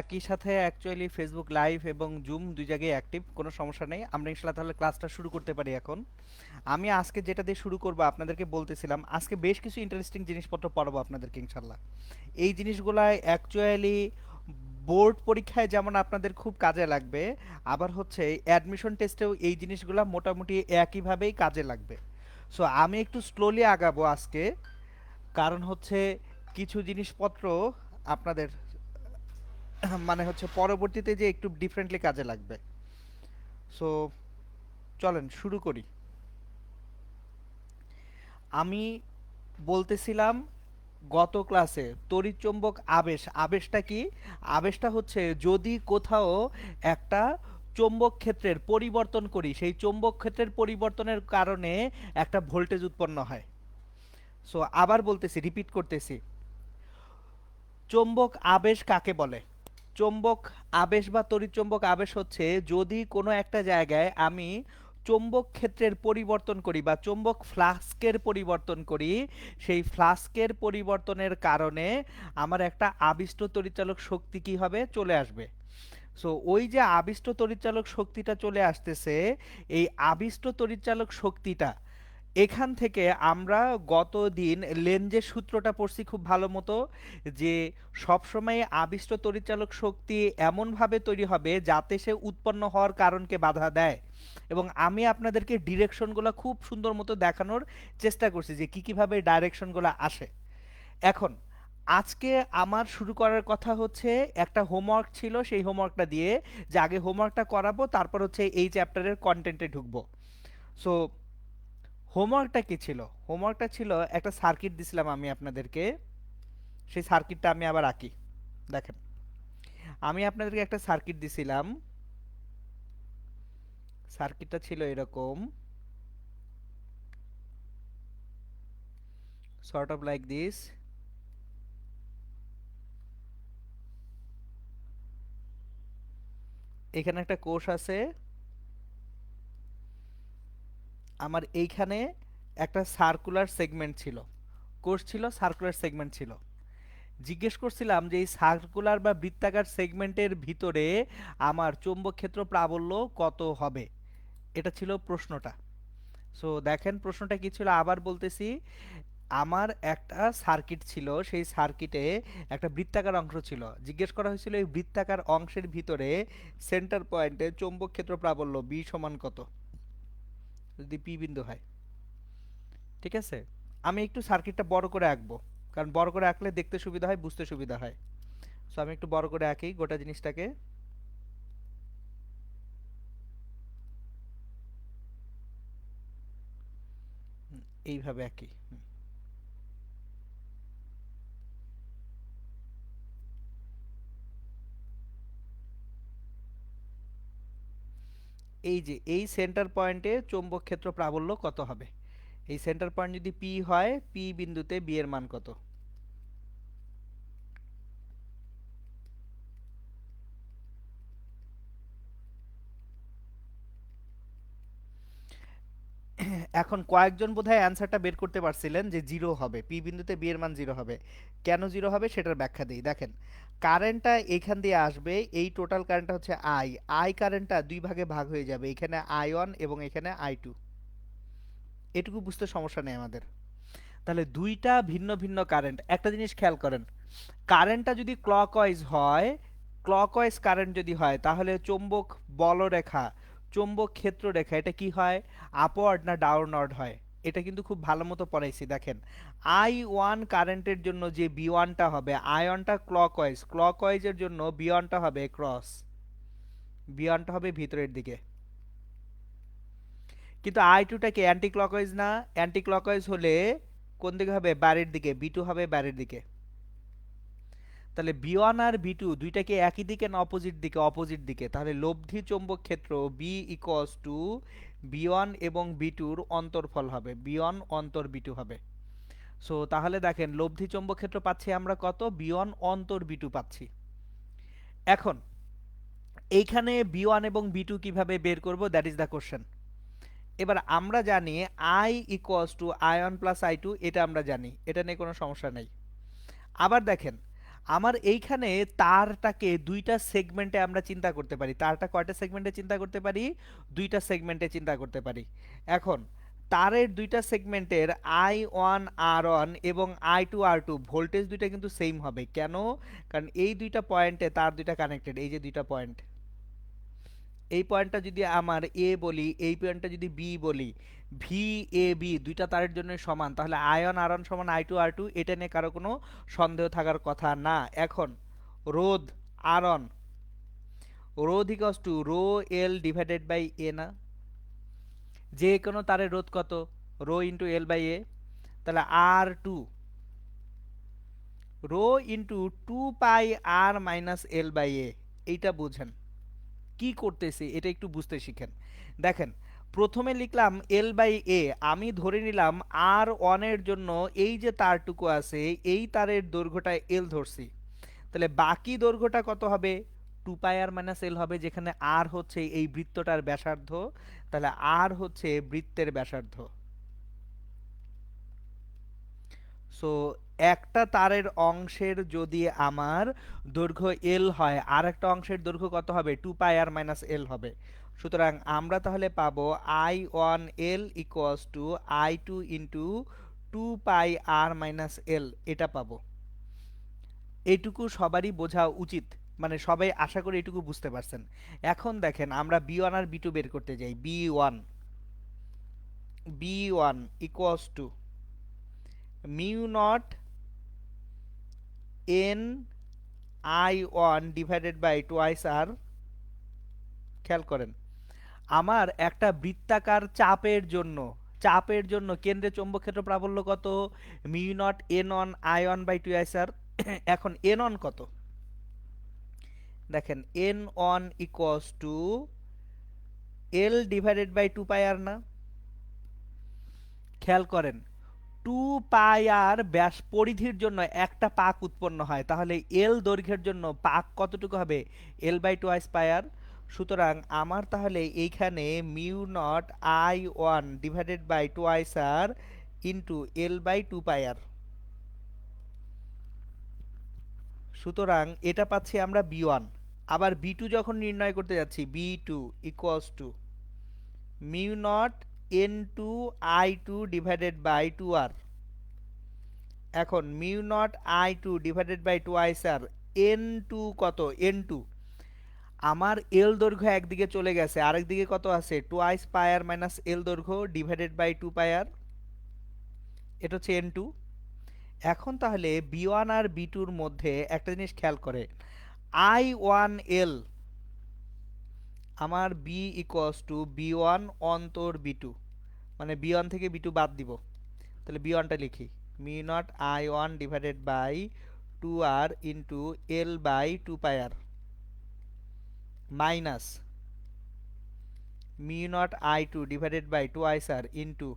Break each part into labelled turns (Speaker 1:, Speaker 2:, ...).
Speaker 1: একই সাথে actually Facebook live এবং জুম দুই জায়গায় অ্যাক্টিভ, কোনো সমস্যা নেই। আমরা ইনশাল্লাহ তাহলে ক্লাসটা শুরু করতে পারি এখন। আমি আজকে যেটা দিয়ে শুরু করব আপনাদেরকে বলতেছিলাম, আজকে বেশ কিছু ইন্টারেস্টিং জিনিসপত্র পড়াবো আপনাদেরকে ইনশাল্লাহ। এই জিনিসগুলাই অ্যাকচুয়ালি বোর্ড পরীক্ষায় যেমন আপনাদের খুব কাজে লাগবে, আবার হচ্ছে অ্যাডমিশন টেস্টেও এই জিনিসগুলা মোটামুটি একইভাবেই কাজে লাগবে। সো আমি একটু স্লোলি আগাবো আজকে, কারণ হচ্ছে কিছু জিনিসপত্র আপনাদের মানে হচ্ছে পরবর্তীতে যে একটু ডিফারেন্টলি কাজে লাগবে। সো চলেন শুরু করি। আমি বলতেছিলাম গত ক্লাসে তড়িৎচুম্বক আবেশ, আবেশটা কি? আবেশটা হচ্ছে যদি কোথাও একটা চৌম্বক ক্ষেত্রের পরিবর্তন করি, সেই চৌম্বক ক্ষেত্রের পরিবর্তনের কারণে একটা ভোল্টেজ উৎপন্ন হয়। সো আবার বলতেছি, রিপিট করতেছি, চৌম্বক আবেশ কাকে বলে? চৌম্বক আবেশ বা তড়িৎচুম্বক আবেশ হচ্ছে যদি কোনো একটা জায়গায় আমি চৌম্বক ক্ষেত্রের পরিবর্তন করি বা চৌম্বক ফ্লাস্কের পরিবর্তন করি, সেই ফ্লাস্কের পরিবর্তনের কারণে আমার একটা আবিষ্ট তড়িৎচালক শক্তি কি হবে? চলে আসবে। সো ওই যে আবিষ্ট তড়িৎচালক শক্তিটা চলে আসতেছে, এই আবিষ্ট তড়িৎচালক শক্তিটা এখান থেকে আমরা গত দিন লেনজের সূত্রটা পড়ছি খুব ভালো মতো, যে সবসময় আবিষ্ট তড়িৎচালক শক্তি এমনভাবে তৈরি হবে যাতে সে উৎপন্ন হওয়ার কারণকে বাধা দেয়। এবং আমি আপনাদেরকে ডিরেকশনগুলো খুব সুন্দর মতো দেখানোর চেষ্টা করছি যে কিভাবে ডাইরেকশনগুলো আসে। এখন আজকে আমার শুরু করার কথা হচ্ছে, একটা হোমওয়ার্ক ছিল, সেই হোমওয়ার্কটা দিয়ে, যে আগে হোমওয়ার্কটা করাবো তারপর হচ্ছে এই চ্যাপ্টারের কন্টেন্টে ঢুকবো। সো হোমওয়ার্কটা কি ছিল? হোমওয়ার্কটা ছিল একটা সার্কিট দিছিলাম আমি আপনাদেরকে, সেই সার্কিটটা আমি আবার আঁকি। দেখেন, আমি আপনাদেরকে একটা সার্কিট দিছিলাম, সার্কিটটা ছিল এরকম, সর্ট অফ লাইক দিস। এখানে একটা কোষ আছে, আমার এইখানে একটা সার্কুলার সেগমেন্ট ছিল, কোষ ছিল, সার্কুলার সেগমেন্ট ছিল। জিজ্ঞেস করছিলাম যে এই সার্কুলার বা বৃত্তাকার সেগমেন্টের ভিতরে আমার চৌম্বক ক্ষেত্র প্রাবল্য কত হবে, এটা ছিল প্রশ্নটা। সো দেখেন প্রশ্নটা কি ছিল, আবার বলতেছি। আমার একটা সার্কিট ছিল, সেই সার্কিটে একটা বৃত্তাকার অংশ ছিল। জিজ্ঞেস করা হয়েছিল এই বৃত্তাকার অংশের ভিতরে সেন্টার পয়েন্টে চৌম্বক ক্ষেত্র প্রাবল্য বি সমান কত, যদি পি বিন্দু হয়। ঠিক আছে, আমি একটু সার্কিটটা বড় করে আঁকবো, কারণ বড় করে আঁকলে দেখতে সুবিধা হয়, বুঝতে সুবিধা হয়। সো আমি একটু বড় করে আঁকি গোটা জিনিসটাকে। এইভাবে আঁকি। এই যে এই সেন্টার পয়েন্টে চৌম্বক ক্ষেত্র প্রাবল্য কত হবে? এই সেন্টার পয়েন্ট যদি পি হয়, পি বিন্দুতে বি এর মান কত? এখন কয়েকজন বোধহয় অ্যান্সারটা বের করতে পারছিলেন যে জিরো হবে, পি বিন্দুতে বি এর মান জিরো হবে। কেন জিরো হবে সেটার ব্যাখ্যা দিই। দেখেন, কারেন্টটা এইখান দিয়ে আসবে, এই টোটাল কারেন্টটা হচ্ছে আই। আই কারেন্টটা দুই ভাগে ভাগ হয়ে যাবে, এখানে আই ওয়ান এবং এখানে আই টু। এটুকু বুঝতে সমস্যা নেই আমাদের। তাহলে দুইটা ভিন্ন ভিন্ন কারেন্ট। একটা জিনিস খেয়াল করেন, কারেন্টটা যদি ক্লকওয়াইজ হয়, ক্লকওয়াইজ কারেন্ট যদি হয়, তাহলে চৌম্বক বলরেখা, চৌম্বক ক্ষেত্র রেখা, এটা কি হয়? আপওয়ার্ড না ডাউনওয়ার্ড হয়? এটা কিন্তু খুব ভালো মতো পড়াইছি। দেখেন, আই ওয়ান কারেন্টের জন্য যে বি ওয়ানটা হবে, আই ওয়ানটা ক্লকওয়াইজ, ক্লকওয়াইজের জন্য বি ওয়ানটা হবে ক্রস, বি ওয়ানটা হবে ভিতরের দিকে। কিন্তু আই টুটা কি অ্যান্টি ক্লকওয়াইজ না? অ্যান্টি ক্লকওয়াইজ হলে কোন দিকে হবে? বাইরের দিকে। বি টু হবে বাইরের দিকে। তাহলে বি ওয়ান আর বি টু দুইটা কি একই দিকে না অপোজিট দিকে? অপোজিট দিকে। তাহলে লব্ধি চৌম্বক ক্ষেত্র B equals to B one এবং বি টুর অন্তর্ফল হবে, বি ওয়ান অন্তর বি টু হবে। সো তাহলে দেখেন লব্ধি চৌম্বক ক্ষেত্র পাচ্ছি আমরা কত? বি ওয়ান অন্তর বি টু পাচ্ছি। এখন এইখানে বি ওয়ান এবং বি টু কিভাবে বের করব, দ্যাট ইজ দ্য কোশ্চেন। এবার আমরা জানি I equals to I one plus I two, এটা আমরা জানি, এটা নিয়ে কোনো সমস্যা নেই। আবার দেখেন, আমার এইখানে তারটাকে দুইটা সেগমেন্টে আমরা চিন্তা করতে পারি। তারটা কয়টা সেগমেন্টে চিন্তা করতে পারি? দুইটা সেগমেন্টে চিন্তা করতে পারি। এখন তারের দুইটা সেগমেন্টের I1 R1 এবং I2 R2 ভোল্টেজ দুইটা কিন্তু সেম হবে। কেন? কারণ এই দুইটা পয়েন্টে তার দুইটা কানেক্টেড, এই যে দুইটা পয়েন্ট, এই পয়েন্টটা যদি আমার এ বলি, এই পয়েন্টটা যদি বি বলি, ভি এ বি দুইটা তারের জন্য সমান, তাহলে আয়ন আর ওয়ান সমান আই টু আর টু, এটা নিয়ে কারো কোনো সন্দেহ থাকার কথা না। এখন রোধ আর অন, রোধ equals to rho L divided by A না? যে কোনো তারের রোধ কত? Rho into L by A. তাহলে R two, rho into two pi R minus L by A. এইটা বুঝেন কি করতেছি, এটা একটু বুঝতে শিখেন। দেখেন, প্রথমে লিখলাম এল বাই এ, আমি ধরে নিলাম আর ওয়ানের জন্য এই যে তারটুকু আছে এই তারের দৈর্ঘ্যটা এল ধরছি, তাহলে বাকি দৈর্ঘ্যটা কত হবে? টু পাই আর মাইনাস এল হবে, যেখানে আর হচ্ছে এই বৃত্তটার ব্যাসার্ধ, তাহলে আর হচ্ছে বৃত্তের ব্যাসার্ধ। সো একটা তারের অংশের যদি আমার দৈর্ঘ্য এল হয়, আর একটা অংশের দৈর্ঘ্য কত হবে? টু পাই আর মাইনাস এল হবে। সুতরাং আমরা তাহলে পাবো I one L equals to I two into two pi R minus L, এটা পাবো। এইটুকু সবারই বোঝা উচিত, মানে সবাই আশা করি এইটুকু বুঝতে পারছেন। এখন দেখেন আমরা বি ওয়ান আর বি টু বের করতে যাই। B one equals to mu naught n I one divided by twice r. খেয়াল করেন, আমার একটা বৃত্তাকার চাপের জন্য কেন্দ্রে চৌম্বক ক্ষেত্র প্রাবল্য কত? Mu naught n on I one by twice r. এখন এন অন কত? দেখেন n on equals to L divided by two pi r না? খেয়াল করেন, টু পাই আর ব্যাস পরিধির জন্য একটা পাক উৎপন্ন হয়, তাহলে এল দৈর্ঘ্যের জন্য পাক কতটুকু হবে? L by twice pi r. সুতরাং আমার তাহলে এইখানে mu naught I one divided by twice r into L by two pi r. সুতরাং এটা পাচ্ছি আমরা বি ওয়ান। আবার বি টু যখন নির্ণয় করতে যাচ্ছি, B two equals to mu naught n two I two divided by two r. এখন mu naught I two divided by twice r, n two কত? এন টু, আমার এল দৈর্ঘ্য একদিকে চলে গেছে, আরেক দিকে কত আছে? টোয়াইস পাই আর মাইনাস এল দৈর্ঘ্য divided by two pi R, এটা হচ্ছে এন টু। এখন তাহলে বি ওয়ান আর বি টুর মধ্যে একটা জিনিস খেয়াল করে, আই ওয়ান এল আমার B equals to B one অন্তর বি টু, মানে বি ওয়ান থেকে বি টু বাদ দিব, তাহলে বি ওয়ানটা লিখি mu naught I one divided by two R into L by two pi R minus mu naught I two divided by two ice R into,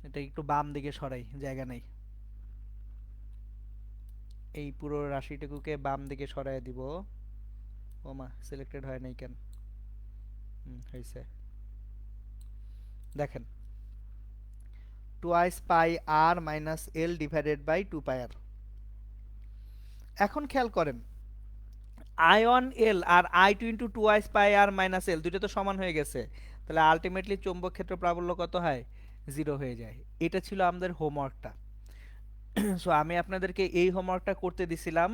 Speaker 1: এটা একটু বাম দিকে সরাই, জায়গা নেই, এই পুরো রাশিটুকুকে বাম দিকে সরাই দিব। ওমা সিলেক্টেড হয় নাই কেন? হয়েছে। দেখেন twice pi R minus L divided by two pi r. এখন খেয়াল করেন, আই ওয়ান এল আর I two into twice pi R minus L দুটো তো সমান হয়ে গেছে, তাহলে আলটিমেটলি চৌম্বক ক্ষেত্র প্রাবল্য কত হয়? জিরো হয়ে যায়। এটা ছিল আমাদের হোমওয়ার্কটা। সো আমি আপনাদেরকে এই হোমওয়ার্কটা করতে দিছিলাম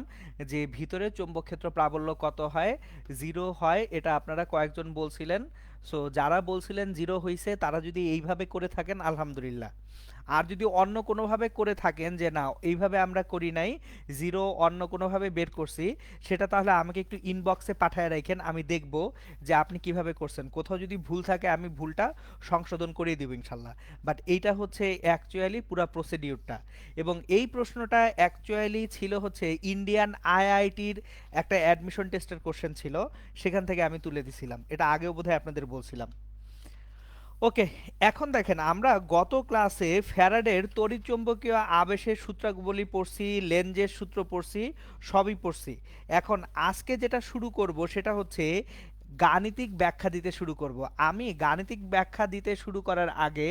Speaker 1: যে ভিতরে চৌম্বক ক্ষেত্র প্রাবল্য কত হয়? জিরো হয়, এটা আপনারা কয়েকজন বলছিলেন। সো যারা বলছিলেন জিরো হইছে তারা যদি এইভাবে করে থাকেন আলহামদুলিল্লাহ। আর যদি অন্য কোনোভাবে করে থাকেন যে না এইভাবে আমরা করি নাই, জিরো অন্য কোনোভাবে বের করছি, সেটা তাহলে আমাকে একটু ইনবক্সে পাঠায় রাখেন, আমি দেখব যে আপনি কিভাবে করছেন। কোথাও যদি ভুল থাকে আমি ভুলটা সংশোধন করে দিব ইনশাল্লাহ। বাট এইটা হচ্ছে অ্যাকচুয়ালি পুরা প্রসিডিউরটা। এবং এই প্রশ্নটা অ্যাকচুয়ালি ছিল হচ্ছে ইন্ডিয়ান আইআইটির একটা অ্যাডমিশন টেস্টের কোশ্চেন ছিল, সেখান থেকে আমি তুলে দিছিলাম, এটা আগেও বোধহয় আপনাদের বলছিলাম। ওকে, এখন দেখেন আমরা গত ক্লাসে ফ্যারাডের তড়িৎচুম্বকীয় আবেশের সূত্রাবলী পড়ছি, লেঞ্জের সূত্র পড়ছি, সবই পড়ছি। এখন আজকে যেটা শুরু করব সেটা হচ্ছে গাণিতিক ব্যাখ্যা দিতে শুরু করব। আমি গাণিতিক ব্যাখ্যা দিতে শুরু করার আগে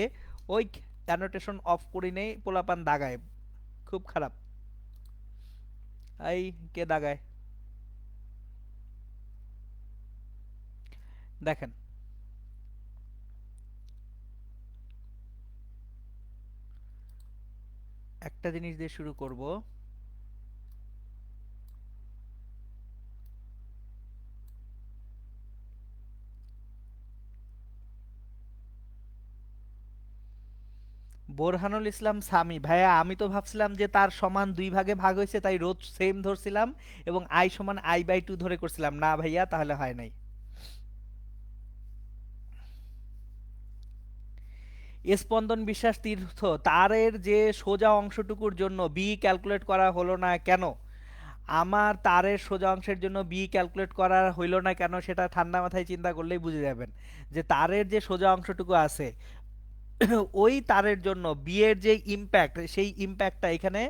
Speaker 1: ওই অ্যানোটেশন অফ করি নেই, পোলাপান দাগায়, খুব খারাপ। এই কে দাগায় দেখেন। একটা জিনিস দিয়ে শুরু করব। বোরহানুল ইসলাম সামি ভাইয়া, আমি তো ভাবছিলাম যে তার সমান দুই ভাগে ভাগ হয়েছে, তাই রোধ সেম ধরছিলাম এবং আই সমান I/2 ধরে করছিলাম। না ভাইয়া, তাহলে হয় নাই। স্পন্দন বিশ্বাস তীর্থ, তারের যে সোজা অংশটুকুর জন্য বি ক্যালকুলেট করা হলো না কেন? আমার তারের সোজা অংশের জন্য বি ক্যালকুলেট করা হইল না কেন, সেটা ঠান্ডা মাথায় চিন্তা করলেই বুঝে যাবেন। যে তারের যে সোজা অংশটুকু আছে, ওই তারের জন্য বি এর যে ইম্প্যাক্ট, সেই ইম্প্যাক্টটা এখানে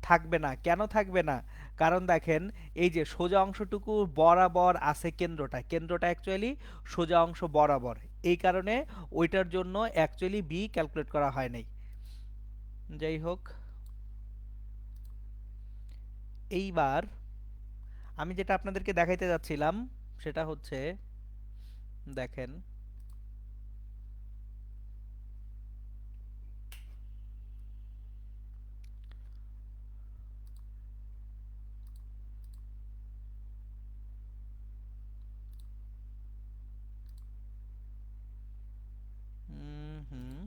Speaker 1: থাকবে না। কেন থাকবে না? কারণ দেখেন, এই যে সোজা অংশটুকু বরাবর আছে, কেন্দ্রটা কেন্দ্রটা অ্যাকচুয়ালি সোজা অংশ বরাবর। এই কারণে ওইটার জন্য অ্যাকচুয়ালি বি ক্যালকুলেট করা হয় নাই। যাই হোক, এইবার আমি যেটা আপনাদেরকে দেখাইতে যাচ্ছিলাম সেটা হচ্ছে, দেখেন, হুম,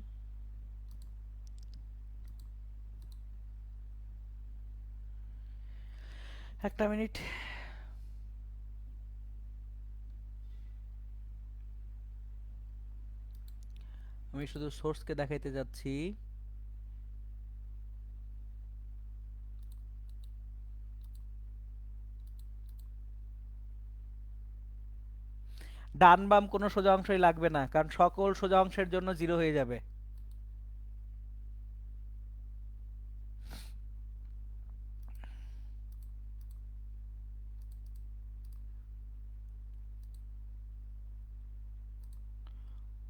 Speaker 1: একটা মিনিট। আমি শুধু সোর্সকে দেখাইতে যাচ্ছি। ডান বাম কোনো সোজা অংশই লাগবে না, কারণ সকল সোজা অংশের জন্য জিরো হয়ে যাবে।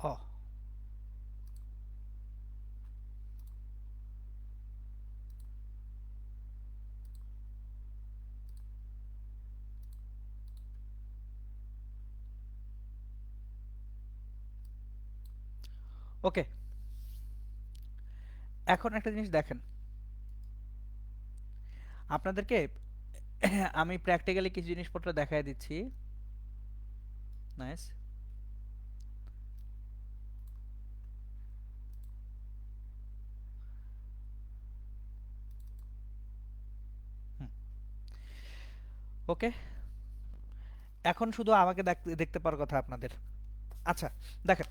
Speaker 1: ও, ওকে। এখন একটা জিনিস দেখেন, আপনাদেরকে আমি প্র্যাকটিক্যালি কিছু জিনিসপত্র দেখাই দিচ্ছি। নাইস। ওকে, এখন শুধু আমাকে দেখতে পাওয়ার কথা আপনাদের। আচ্ছা, দেখেন,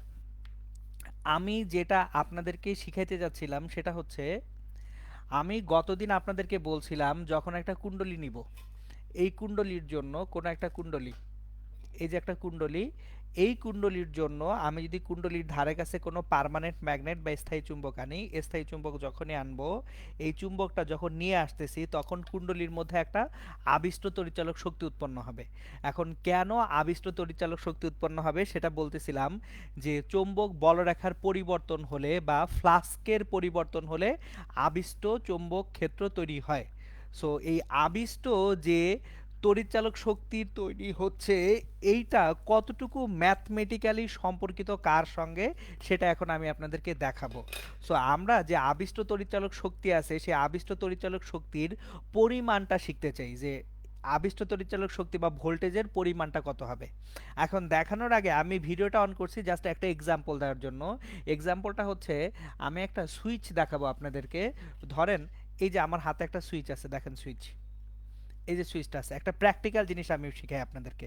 Speaker 1: আমি যেটা আপনাদেরকে শিখাইতে যাচ্ছিলাম সেটা হচ্ছে, আমি গতদিন আপনাদেরকে বলছিলাম যখন একটা কুণ্ডলী নিব, এই কুণ্ডলীর জন্য কোনো একটা কুণ্ডলী, এই যে একটা কুণ্ডলী, এই কুণ্ডলীর জন্য আমি যদি কুণ্ডলীর ধারে কাছে কোনো পার্মানেন্ট ম্যাগনেট বা স্থায়ী চুম্বক আনি, স্থায়ী চুম্বক যখনই আনবো, এই চুম্বকটা যখন নিয়ে আসতেছি তখন কুণ্ডলীর মধ্যে একটা আবিষ্ট তড়িৎচালক শক্তি উৎপন্ন হবে। এখন কেন আবিষ্ট তড়িৎচালক শক্তি উৎপন্ন হবে সেটা বলতেছিলাম, যে চৌম্বক বলরেখার পরিবর্তন হলে বা ফ্লাস্কের পরিবর্তন হলে আবিষ্ট চৌম্বক ক্ষেত্র তৈরি হয়। সো এই আবিষ্ট যে তড়িৎচালক শক্তির তৈরি হচ্ছে, এইটা কতটুকু ম্যাথমেটিক্যালি সম্পর্কিত কার সঙ্গে, সেটা এখন আমি আপনাদেরকে দেখাবো। সো আমরা যে আবিষ্ট তড়িৎচালক শক্তি আছে, সেই আবিষ্ট তড়িৎচালক শক্তির পরিমাণটা শিখতে চাই, যে আবিষ্ট তড়িৎচালক শক্তি বা ভোল্টেজের পরিমাণটা কত হবে। এখন দেখানোর আগে আমি ভিডিওটা অন করছি জাস্ট একটা এক্সাম্পল দেওয়ার জন্য। এক্সাম্পলটা হচ্ছে, আমি একটা সুইচ দেখাবো আপনাদেরকে। ধরেন, এই যে আমার হাতে একটা সুইচ আছে, দেখেন সুইচ, এই যে সুইচটা আছে, একটা প্র্যাকটিক্যাল জিনিস আমি শিখাই আপনাদেরকে।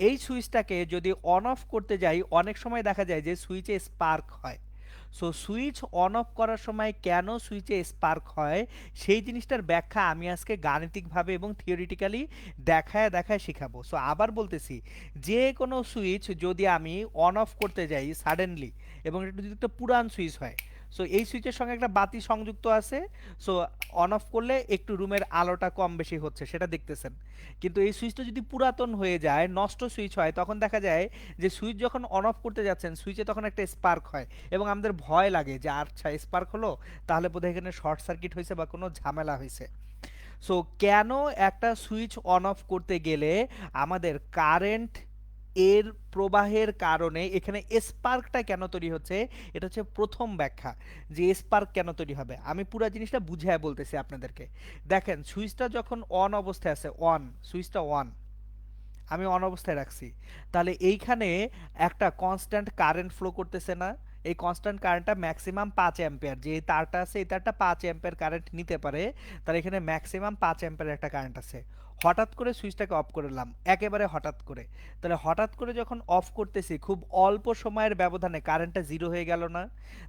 Speaker 1: এই সুইচটাকে যদি অন অফ করতে যাই, অনেক সময় দেখা যায় যে সুইচে স্পার্ক হয়। সো সুইচ অন অফ করার সময় কেন সুইচে স্পার্ক হয়, সেই জিনিসটার ব্যাখ্যা আমি আজকে গাণিতিকভাবে এবং থিওরিটিক্যালি দেখায় দেখায় শিখাবো। সো আবার বলতেছি, যে কোনো সুইচ যদি আমি অন অফ করতে যাই সাডেনলি, এবং এটা যদি একটা পুরান সুইচ হয়, সো এই সুইচের সঙ্গে একটা বাতি সংযুক্ত আছে, সো অন অফ করলে একটু রুমের আলোটা কম বেশি হচ্ছে সেটা দেখতেছেন। কিন্তু এই সুইচটা যদি পুরাতন হয়ে যায়, নষ্ট সুইচ হয়, তখন দেখা যায় যে সুইচ যখন অন অফ করতে যাচ্ছেন, সুইচে তখন একটা স্পার্ক হয় এবং আমাদের ভয় লাগে যে আচ্ছা স্পার্ক হলো, তাহলে বোধহয় এখানে শর্ট সার্কিট হয়েছে বা কোনো ঝামেলা হয়েছে। সো কেন একটা সুইচ অন অফ করতে গেলে আমাদের কারেন্ট এর প্রবাহের কারণে এখানে স্পার্কটা কেন তৈরি হচ্ছে, এটা হচ্ছে প্রথম ব্যাখ্যা যে স্পার্ক কেন তৈরি হবে। আমি পুরো জিনিসটা বুঝিয়ে বলতেছি আপনাদেরকে। দেখেন সুইচটা যখন অন অবস্থায় আছে, অন, সুইচটা অন, আমি অন অবস্থায় রাখছি, তাহলে এইখানে একটা কনস্ট্যান্ট কারেন্ট ফ্লো করতেছে না? এই কনস্ট্যান্ট কারেন্টটা ম্যাক্সিমাম 5 অ্যাম্পিয়ার, যে তারটা আছে এই তারটা 5 অ্যাম্পিয়ার কারেন্ট নিতে পারে, তাহলে এখানে ম্যাক্সিমাম 5 অ্যাম্পিয়ার একটা কারেন্ট আছে। হঠাৎ করে সুইচটাকে অফ করলাম, একেবারে হঠাৎ করে, তাহলে হঠাৎ করে যখন অফ করতেছি খুব অল্প সময়ের ব্যবধানে কারেন্টটা জিরো হয়ে গেল না?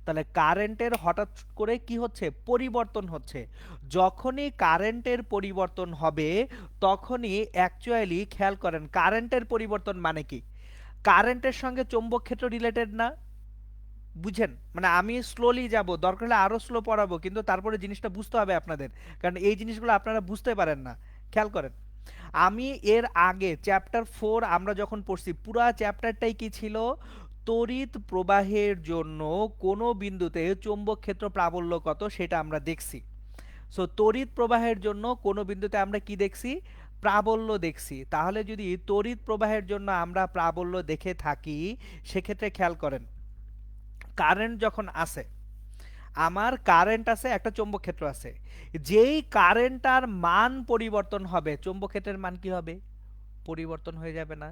Speaker 1: তাহলে কারেন্টের হঠাৎ করে কি হচ্ছে, পরিবর্তন হচ্ছে। যখনই কারেন্টের পরিবর্তন হবে তখনই অ্যাকচুয়ালি খেয়াল করেন কারেন্টের পরিবর্তন মানে কি, কারেন্টের সঙ্গে চৌম্বক ক্ষেত্র রিলেটেড না? বুঝেন? মানে আমি স্লোলি যাব, দরকার হলে আরো স্লো পড়াবো, কিন্তু তারপরে জিনিসটা বুঝতে হবে আপনাদের, কারণ এই জিনিসগুলো আপনারা বুঝতে পারেন না। খেয়াল করেন, আমি এর আগে চ্যাপ্টার 4 আমরা যখন পড়ছি, পুরা চ্যাপ্টারটাই কি ছিল, তড়িৎ প্রবাহের জন্য কোনো বিন্দুতে চৌম্বক ক্ষেত্র প্রাবল্য কত সেটা আমরা দেখছি। সো তড়িৎ প্রবাহের জন্য কোনো বিন্দুতে আমরা কি দেখছি, প্রাবল্য দেখছি। তাহলে যদি তড়িৎ প্রবাহের জন্য আমরা প্রাবল্য দেখে থাকি, সেক্ষেত্রে খেয়াল করেন কারেন্ট যখন আসে, আমার কারেন্ট আছে, একটা চৌম্বক ক্ষেত্র আছে, যেই কারেন্টটার মান পরিবর্তন হবে চৌম্বক ক্ষেত্রের মান কি হবে, পরিবর্তন হয়ে যাবে না?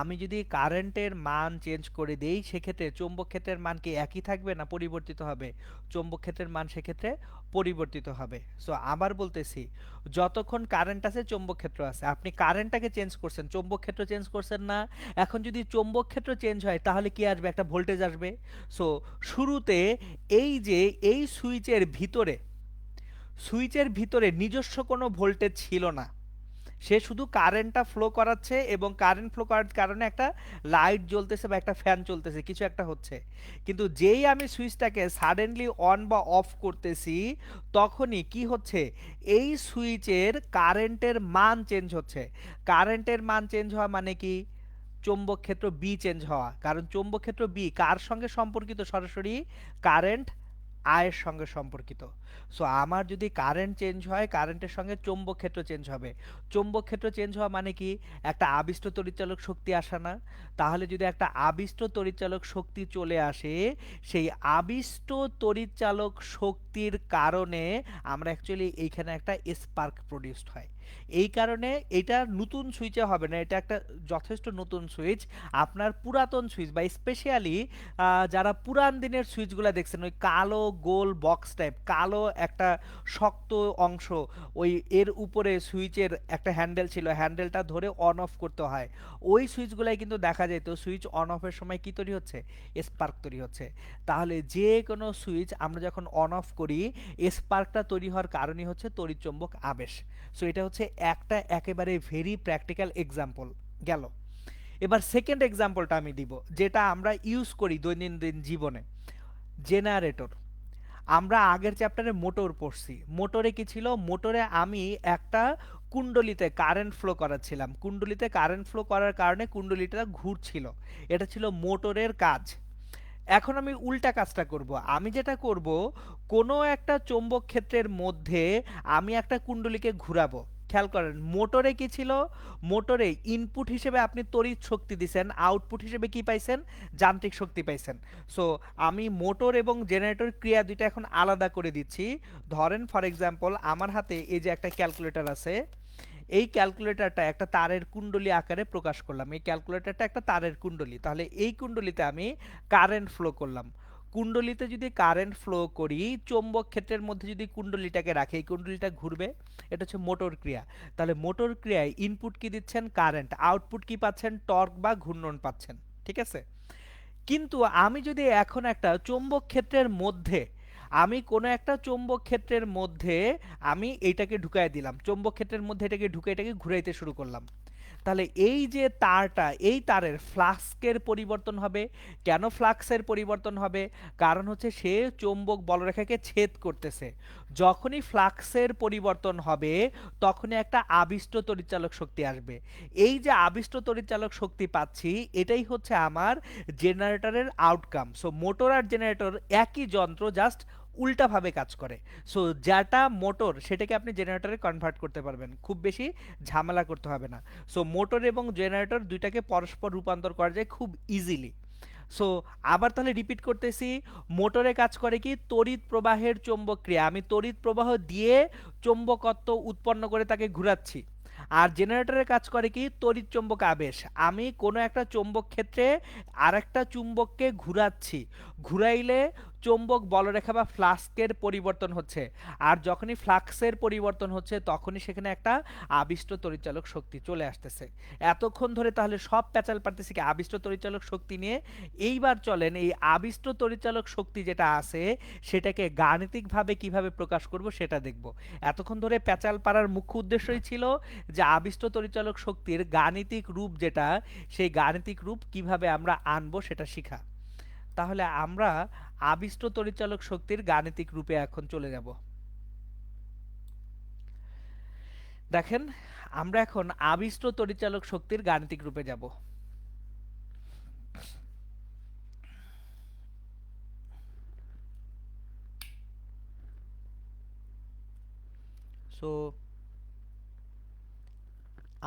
Speaker 1: আমি যদি কারেন্টের মান চেঞ্জ করে দেই সেক্ষেত্রে চৌম্বক ক্ষেত্রের মান কি একই থাকবে না পরিবর্তিত হবে? চৌম্বক ক্ষেত্রের মান সেক্ষেত্রে পরিবর্তিত হবে। সো আবার বলতেছি, যতক্ষণ কারেন্ট আছে চৌম্বক ক্ষেত্র আছে, আপনি কারেন্টটাকে চেঞ্জ করছেন, চৌম্বক ক্ষেত্র চেঞ্জ করছেন না। এখন যদি চৌম্বক ক্ষেত্র চেঞ্জ হয় তাহলে কি আসবে, একটা ভোল্টেজ আসবে। সো শুরুতে এই যে এই সুইচের ভিতরে নিজস্ব কোনো ভোল্টেজ ছিল না, সে শুধু কারেন্টটা ফ্লো করাচ্ছে এবং কারেন্ট ফ্লো করার কারণে একটা লাইট জ্বলতেছে বা একটা ফ্যান চলতেছে, কিছু একটা হচ্ছে। কিন্তু যেই আমি সুইচটাকে সাডেনলি অন বা অফ করতেছি তখনই কি হচ্ছে, এই সুইচের কারেন্টের মান চেঞ্জ হচ্ছে। কারেন্টের মান চেঞ্জ হওয়া মানে কি, চৌম্বক ক্ষেত্র বি চেঞ্জ হওয়া। কারণ চৌম্বক ক্ষেত্র বি কার সঙ্গে সম্পর্কিত, সরাসরি কারেন্ট আয়ের সঙ্গে সম্পর্কিত। সো আমার যদি কারেন্ট চেঞ্জ হয় কারেন্টের সঙ্গে চৌম্বক ক্ষেত্র চেঞ্জ হবে। চৌম্বক ক্ষেত্র চেঞ্জ হওয়া মানে কি, একটা আবিষ্ট তড়িৎচালক শক্তি আসা না? তাহলে যদি একটা আবিষ্ট তড়িৎচালক শক্তি চলে আসে, সেই আবিষ্ট তড়িৎচালক শক্তির কারণে আমরা অ্যাকচুয়ালি এইখানে একটা স্পার্ক প্রডিউসড হয়। এই কারণে এটা নতুন সুইচে হবে না, এটা একটা যথেষ্ট নতুন সুইচ। আপনার পুরাতন সুইচ বা স্পেশালি যারা পুরান দিনের সুইচগুলো দেখছেন, ওই কালো গোল বক্স টাইপ, কালো একটা শক্ত অংশ, ওই এর উপরে সুইচের একটা হ্যান্ডেল ছিল, হ্যান্ডেলটা ধরে অন অফ করতে হয়, ওই সুইচগুলাই কিন্তু দেখা যেত সুইচ অন অফের সময় কি তৈরি হচ্ছে, স্পার্ক তৈরি হচ্ছে। তাহলে যে কোনো সুইচ আমরা যখন অন অফ করি, স্পার্কটা তৈরি হওয়ার কারণই হচ্ছে তড়িৎচুম্বক আবেশ। সো এটা হচ্ছে একটা একেবারে ভেরি প্র্যাকটিক্যাল এক্সাম্পল গেল। এবার সেকেন্ড এক্সাম্পলটা আমি দিব, যেটা আমরা ইউজ করি দৈনন্দিন জীবনে, জেনারেটর। আমরা আগের চ্যাপ্টারে মোটর পড়ছি, মোটরে কি ছিল, মোটরে আমি একটা কুণ্ডলিতে কারেন্ট ফ্লো করাচ্ছিলাম, কুণ্ডলিতে কারেন্ট ফ্লো করার কারণে কুণ্ডলিটা ঘুরছিল, এটা ছিল মোটরের কাজ। এখন আমি উল্টা কাজটা করব, আমি যেটা করব, কোনো একটা চৌম্বক ক্ষেত্রের মধ্যে আমি একটা কুণ্ডলীকে ঘুরাবো। খেয়াল করেন মোটরে কি ছিল, মোটরে ইনপুট হিসেবে আপনি তড়িৎ শক্তি দিছেন, আউটপুট হিসেবে কি পাইছেন, যান্ত্রিক শক্তি পাইছেন। সো আমি মোটর এবং জেনারেটর ক্রিয়া দুইটা এখন আলাদা করে দিচ্ছি। ধরেন ফর এক্সাম্পল আমার হাতে এই যে একটা ক্যালকুলেটর আছে, এই ক্যালকুলেটরটা একটা তারের কুণ্ডলী আকারে প্রকাশ করলাম, এই ক্যালকুলেটরটা একটা তারের কুণ্ডলী, তাহলে এই কুণ্ডলীতে আমি কারেন্ট ফ্লো করলাম। কুণ্ডলীতে যদি কারেন্ট ফ্লো করি, চৌম্বক ক্ষেত্রের মধ্যে যদি কুণ্ডলীটাকে রাখি, এই কুণ্ডলীটা ঘুরবে, এটা হচ্ছে মোটর ক্রিয়া। তাহলে মোটর ক্রিয়ায় ইনপুট কি দিচ্ছেন, কারেন্ট, আউটপুট কি পাচ্ছেন, টর্ক বা ঘূর্ণন পাচ্ছেন। ঠিক আছে? কিন্তু আমি যদি এখন একটা চৌম্বক ক্ষেত্রের মধ্যে, আমি কোনো একটা চৌম্বক ক্ষেত্রের মধ্যে আমি এইটাকে ঢুকাই দিলাম, চৌম্বক ক্ষেত্রের মধ্যে এটাকে ঢুকে এটাকে ঘুরাইতে শুরু করলাম, তাহলে এই যে তারটা, এই তারের ফ্লাক্সের পরিবর্তন হবে। কেন ফ্লাক্সের পরিবর্তন হবে, কারণ হচ্ছে সে চৌম্বক বলরেখাকে ছেদ করতেছে। যখনই ফ্লাক্সের পরিবর্তন হবে তখনই একটা আবিষ্ট তড়িৎচালক শক্তি আসবে। এই যে আবিষ্ট তড়িৎচালক শক্তি পাচ্ছি, এটাই হচ্ছে আমার জেনারেটরের আউটকাম। সো মোটর আর জেনারেটর একই যন্ত্র, জাস্ট উল্টাভাবে কাজ করে। সো যেটা মোটর সেটাকে আপনি জেনারেটরে কনভার্ট করতে পারবেন, খুব বেশি ঝামেলা করতে হবে না। সো মোটর এবং জেনারেটর দুইটাকে পরস্পর রূপান্তর করা যায় খুব ইজিলি। সো আবার তাহলে রিপিট করতেছি, মোটরে কাজ করে কি তড়িৎ প্রবাহের চৌম্বক ক্রিয়া, আমি তড়িৎ প্রবাহ দিয়ে চৌম্বকত্ব উৎপন্ন করে তাকে ঘুরাচ্ছি। আর জেনারেটরের কাজ করে কি তড়িৎ চৌম্বক আবেশ, আমি কোনো একটা চৌম্বক ক্ষেত্রে আরেকটা চুম্বককে ঘুরাচ্ছি, ঘুরাইলে চৌম্বক বলরেখা বা ফ্লাক্সের পরিবর্তন হচ্ছে। আর যখনই ফ্লাক্সের পরিবর্তন হচ্ছে তখনই সেখানে একটা আবিষ্ট তড়িৎচালক শক্তি চলে আসতেছে। এতক্ষণ ধরে তাহলে সব প্যাচাল পারতেছি কি আবিষ্ট তড়িৎচালক শক্তি নিয়ে। এইবার চলেন এই আবিষ্ট তড়িৎচালক শক্তি যেটা আছে সেটাকে গাণিতিকভাবে কিভাবে প্রকাশ করব সেটা দেখব। এতক্ষণ ধরে প্যাচাল পারার মুখ্য উদ্দেশ্যই ছিল যে আবিষ্ট তড়িৎচালক শক্তির গাণিতিক রূপ যেটা, সেই গাণিতিক রূপ কিভাবে আমরা আনবো সেটা শিখা। তাহলে আমরা আবিষ্ট তড়িৎচালক শক্তির গাণিতিক রূপে এখন চলে যাব। দেখেন, আমরা এখন আবিষ্ট তড়িৎচালক শক্তির গাণিতিক রূপে যাব। সো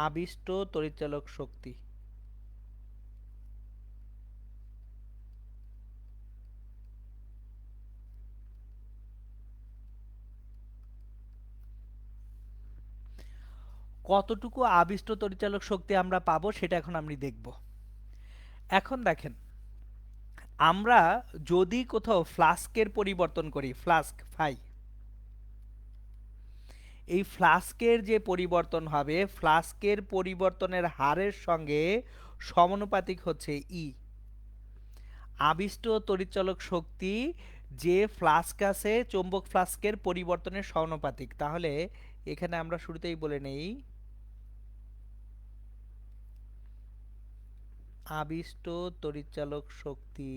Speaker 1: আবিষ্ট তড়িৎচালক শক্তি, কতটুকু আবিষ্ট তড়িৎচালক শক্তি আমরা পাবো সেটা এখন আমি দেখব। এখন দেখেন, আমরা যদি কোথাও ফ্লাস্কের পরিবর্তন করি, ফ্লাস্ক ফাই, এই ফ্লাস্কের যে পরিবর্তন হবে ফ্লাস্কের পরিবর্তনের হারের সঙ্গে সমানুপাতিক হচ্ছে ই। আবিষ্ট তড়িৎচালক শক্তি যে ফ্লাস্ক আছে চৌম্বক ফ্লাস্কের পরিবর্তনের সমানুপাতিক। তাহলে এখানে আমরা শুরুতেই বলে নেই আবিষ্ট তড়িৎচালক শক্তি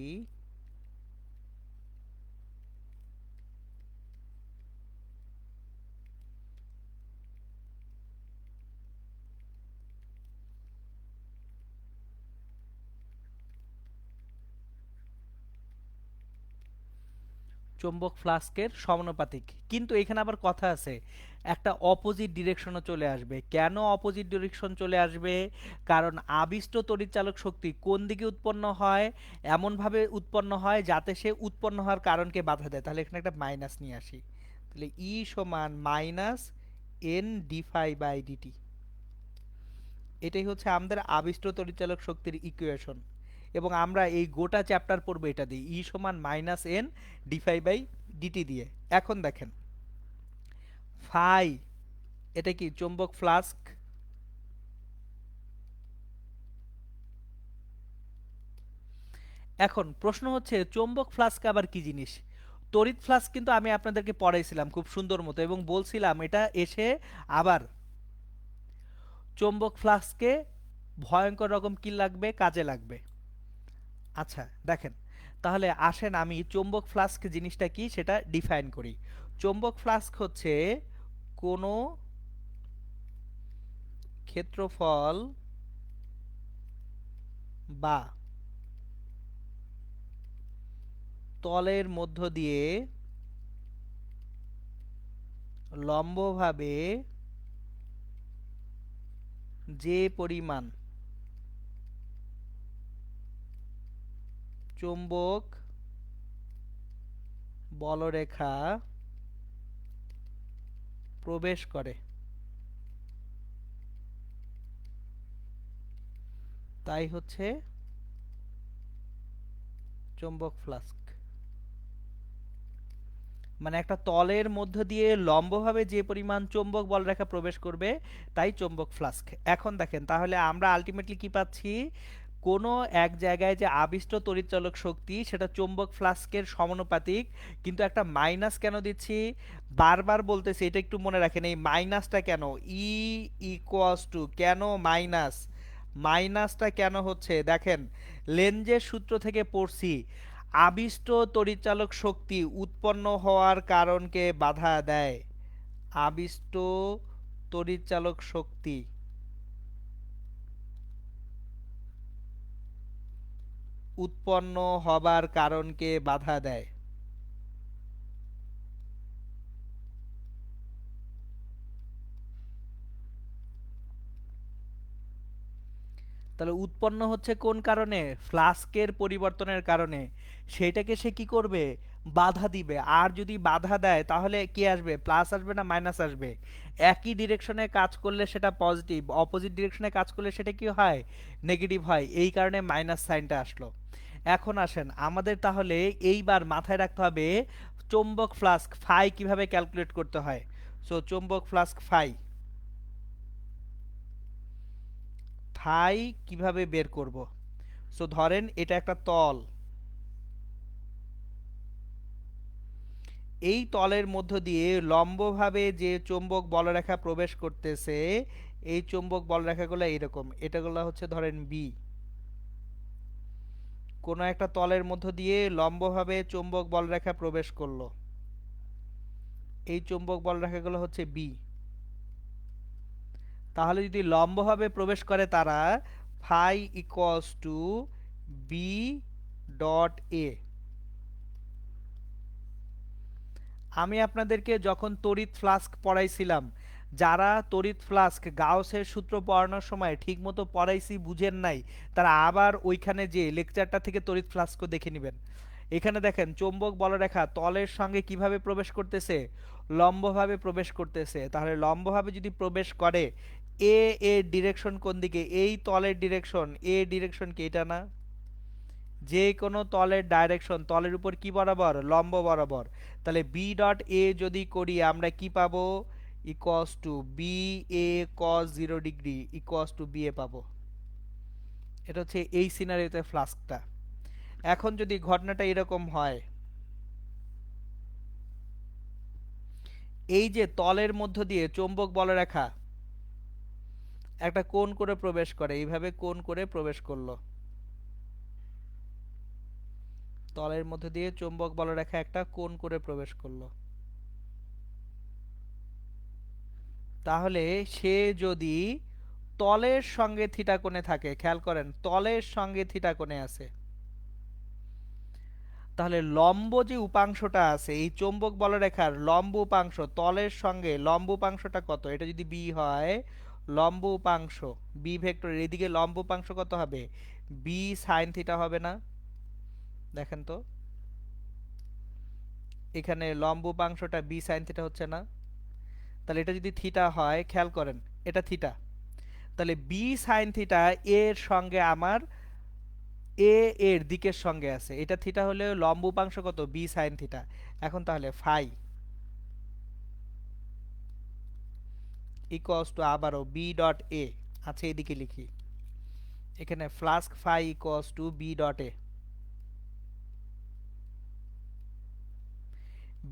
Speaker 1: চৌম্বক ফ্লাস্কের সমানুপাতিক। কিন্তু এখানে আবার কথা আছে, একটা অপোজিট ডিরেকশনও চলে আসবে। কেন অপোজিট ডিরেকশন চলে আসবে? কারণ আবিষ্ট তড়িৎচালক শক্তি কোন দিকে উৎপন্ন হয়, এমনভাবে উৎপন্ন হয় যাতে সে উৎপন্ন হওয়ার কারণকে বাধা দেয়। তাহলে এখানে একটা মাইনাস নিয়ে আসি, তাহলে ই সমান minus N D phi by D T. এটাই হচ্ছে আমাদের আবিষ্ট তড়িৎচালক শক্তির ইকুয়েশন। এবং আমরা এই গোটা চ্যাপ্টার পড়বো এটা দিয়ে, ই সমান minus N D phi by D T দিয়ে। এখন দেখেন, ফাই এটা কি চৌম্বক ফ্লাস্ক, এখন প্রশ্ন হচ্ছে চৌম্বক ফ্লাস্ক আবার কি জিনিস। তড়িৎ ফ্লাস্ক কিন্তু আমি আপনাদেরকে পড়াইছিলাম খুব সুন্দর মতো এবং বলছিলাম এটা এসে আবার চৌম্বক ফ্লাস্কে ভয়ঙ্কর রকম কি লাগবে, কাজে লাগবে। আচ্ছা দেখেন, তাহলে আসেন আমি চৌম্বক ফ্লাস্ক জিনিসটা কি সেটা ডিফাইন করি। চৌম্বক ফ্লাস্ক হচ্ছে কোনো ক্ষেত্রফল বা তলের মধ্য দিয়ে লম্বভাবে যে পরিমাণ চৌম্বক বলরেখা প্রবেশ করে তাই হচ্ছে চৌম্বক ফ্লাস্ক। মানে একটা তলের মধ্য দিয়ে লম্বভাবে যে পরিমাণ চৌম্বক বলরেখা প্রবেশ করবে তাই চৌম্বক ফ্লাস্ক। এখন দেখেন, তাহলে আমরা আলটিমেটলি কি পাচ্ছি, কোনো এক জায়গায় যে আবিষ্ট তড়িৎচালক শক্তি সেটা চৌম্বক ফ্লাস্কের সমানুপাতিক, কিন্তু একটা মাইনাস কেন দিচ্ছি বারবার বলতেছি, এটা একটু মনে রাখেন। এই মাইনাসটা কেন, ই ইকুয়ালস টু কেন মাইনাস, মাইনাসটা কেন হচ্ছে দেখেন, লেঞ্জের সূত্র থেকে পড়ছি আবিষ্ট তড়িৎচালক শক্তি উৎপন্ন হওয়ার কারণকে বাধা দেয়। আবিষ্ট তড়িৎচালক শক্তি উৎপন্ন হবার কারণকে বাধা দেয়। তাহলে উৎপন্ন হচ্ছে কোন কারণে? ফ্লাস্কের পরিবর্তনের কারণে। সেটাকে সে কি করবে? বাধা দিবে। আর যদি বাধা দেয় তাহলে কি আসবে? প্লাস আসবে না মাইনাস আসবে? একই ডিরেকশনে কাজ করলে সেটা পজিটিভ, অপোজিট ডিরেকশনে কাজ করলে সেটা কি হয়? নেগেটিভ হয়। এই কারণে মাইনাস সাইনটা আসলো। এখন আসেন আমাদের তাহলে এইবার মাথায় রাখতে হবে চৌম্বক ফ্লাস্ক ফাই কিভাবে ক্যালকুলেট করতে হয়। সো চৌম্বক ফ্লাস্ক ফাই ফাই কিভাবে বের করব? সো ধরেন এটা একটা তল, এই তলের মধ্য দিয়ে লম্বভাবে যে চৌম্বক বলরেখা প্রবেশ করতেছে, এই চৌম্বক বলরেখাগুলো এইরকম, এটাগুলো হচ্ছে ধরেন বি। কোনো একটা তলের মধ্য দিয়ে লম্বভাবে চৌম্বক বলরেখা প্রবেশ করলো, এই চৌম্বক বলরেখাগুলো হচ্ছে বি। তাহলে যদি লম্বভাবে প্রবেশ করে তারা, phi equals to B dot A. আমি আপনাদেরকে যখন তড়িৎ ফ্লাস্ক পড়াইছিলাম, যারা তড়িৎ ফ্লাস্ক গাউসের সূত্র পড়ানোর সময় ঠিকমতো পড়াইছি বুঝেন নাই, তারা আবার ওইখানে যে লেকচারটা থেকে তড়িৎ ফ্লাস্কও দেখে নেবেন। এখানে দেখেন চৌম্বক বলরেখা তলের সঙ্গে কিভাবে প্রবেশ করতেছে? লম্বভাবে প্রবেশ করতেছে। তাহলে লম্বভাবে যদি প্রবেশ করে, এ এর ডিরেকশন কোন দিকে? এই তলের ডিরেকশন, এ ডিরেকশন কি এটা না? যে কোনো তলের ডাইরেকশন তলের উপর কি বরাবর? লম্ব বরাবর। তাহলে বি ডট এ যদি করি আমরা কি পাবো? Equals to B A cos 0 degree equals to B A পাবো। এটা হচ্ছে এই সিনারিওতে ফ্লাস্কটা। এখন যদি ঘটনাটা এরকম হয়, এই যে তলের মধ্য দিয়ে চৌম্বক বলরেখা একটা কোণ করে প্রবেশ করে, এইভাবে কোণ করে প্রবেশ করলো, তলের মধ্য দিয়ে চৌম্বক বলরেখা একটা কোণ করে প্রবেশ করলো। তাহলে সে যদি তলের সঙ্গে থিটা কোণে থাকে, খেয়াল করেন তলের সঙ্গে থিটা কোণে আছে, তাহলে লম্ব যে উপাংশটা আছে এই চৌম্বক বলরেখার লম্ব উপাংশ তলের সঙ্গে লম্ব উপাংশটা কত? এটা যদি বি হয়, লম্ব উপাংশ বি ভেক্টরের এদিকে লম্ব উপাংশ কত হবে? বি সাইন থিটা হবে না? দেখেন তো এখানে লম্ব উপাংশটা বি সাইন থিটা হচ্ছে না? তাহলে এটা যদি থিটা হয়, খেয়াল করেন এটা থিটা, তাহলে বি সাইন থিটা এর সঙ্গে আমার এ এর দিকের সঙ্গে আছে, এটা থিটা হলে লম্ব উপাংশ কত? B sine theta. এখন তাহলে ফাই ইকুয়ালস টু আবারও বি ডট এ আছে, এদিকে লিখি, এখানে flux phi equals to B dot A.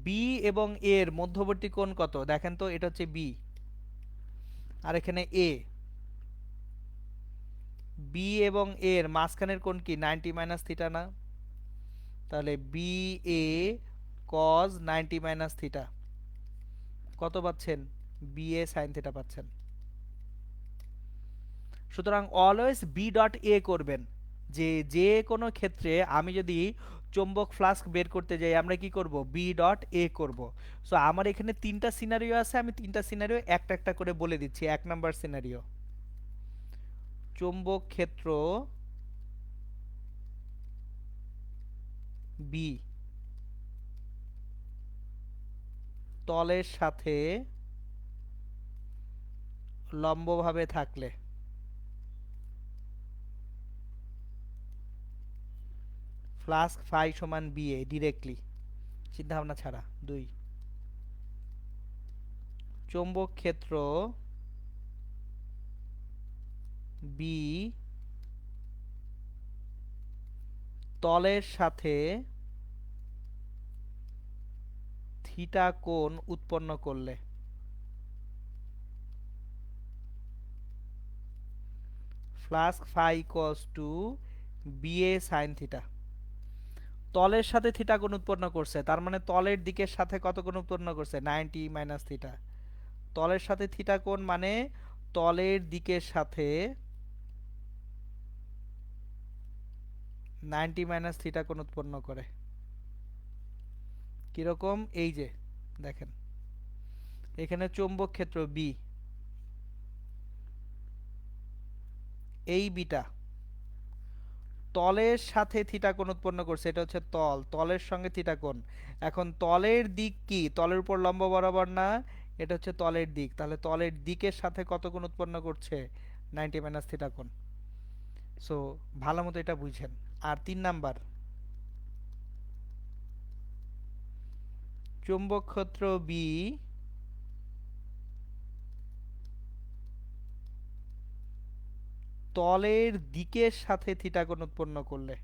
Speaker 1: B এবং এর মধ্যবর্তী কোণ কত? দেখেন তো এটা হচ্ছে বি, আর এখানে এ। বি এবং এর মাঝখানের কোণ কি? 90 মাইনাস থিটা না? তাহলে B A cause 90 minus theta কত পাচ্ছেন? বি এ সাইন থিটা পাচ্ছেন। সুতরাং অলওয়েজ বি ডট এ করবেন। যে যে কোনো ক্ষেত্রে আমি যদি চৌম্বক ফ্লাস্ক বের করতে যাই আমরা কি করব? বি ডট এ করব। সো আমার এখানে তিনটা সিনারিও আছে, আমি তিনটা সিনারিও একটা একটা করে বলে দিচ্ছি। 1 নম্বর সিনারিও, চৌম্বক ক্ষেত্র বি তলের সাথে লম্বভাবে থাকলে ফ্লাস্ক ফাই সমান বি এ ডিরেক্টলি, চিন্তা ভাবনা ছাড়া। 2, চৌম্বক ক্ষেত্র বি তলের সাথে থিটা কোণ উৎপন্ন করলে flux phi equals to B A sine theta. তলের সাথে থিটা কোণ উৎপন্ন করছে, তার মানে তলের দিকের সাথে কত কোণ উৎপন্ন করছে? 90 মাইনাস থিটা। তলের সাথে থিটা কোণ মানে তলের দিকের সাথে 90 মাইনাস থিটা কোণ উৎপন্ন করে। কিরকম? এই যে দেখেন এখানে চৌম্বক ক্ষেত্র বি, এই বিটা তলের সাথে থিটা কোণ উৎপন্ন করছে, এটা হচ্ছে তল, তলের সঙ্গে থিটা কোণ। এখন তলের দিক কি, তলের উপর লম্ব বরাবর না, এটা হচ্ছে তলের দিক, তাহলে তলের দিকের সাথে কত কোণ উৎপন্ন করছে, 90 মাইনাস থিটা কোণ। সো ভালো মতো এটা বুঝেন। আর 3 নাম্বার, চুম্বক ক্ষেত্র বি তলের দিকের সাথে থিটা কোণ উৎপন্ন করলে,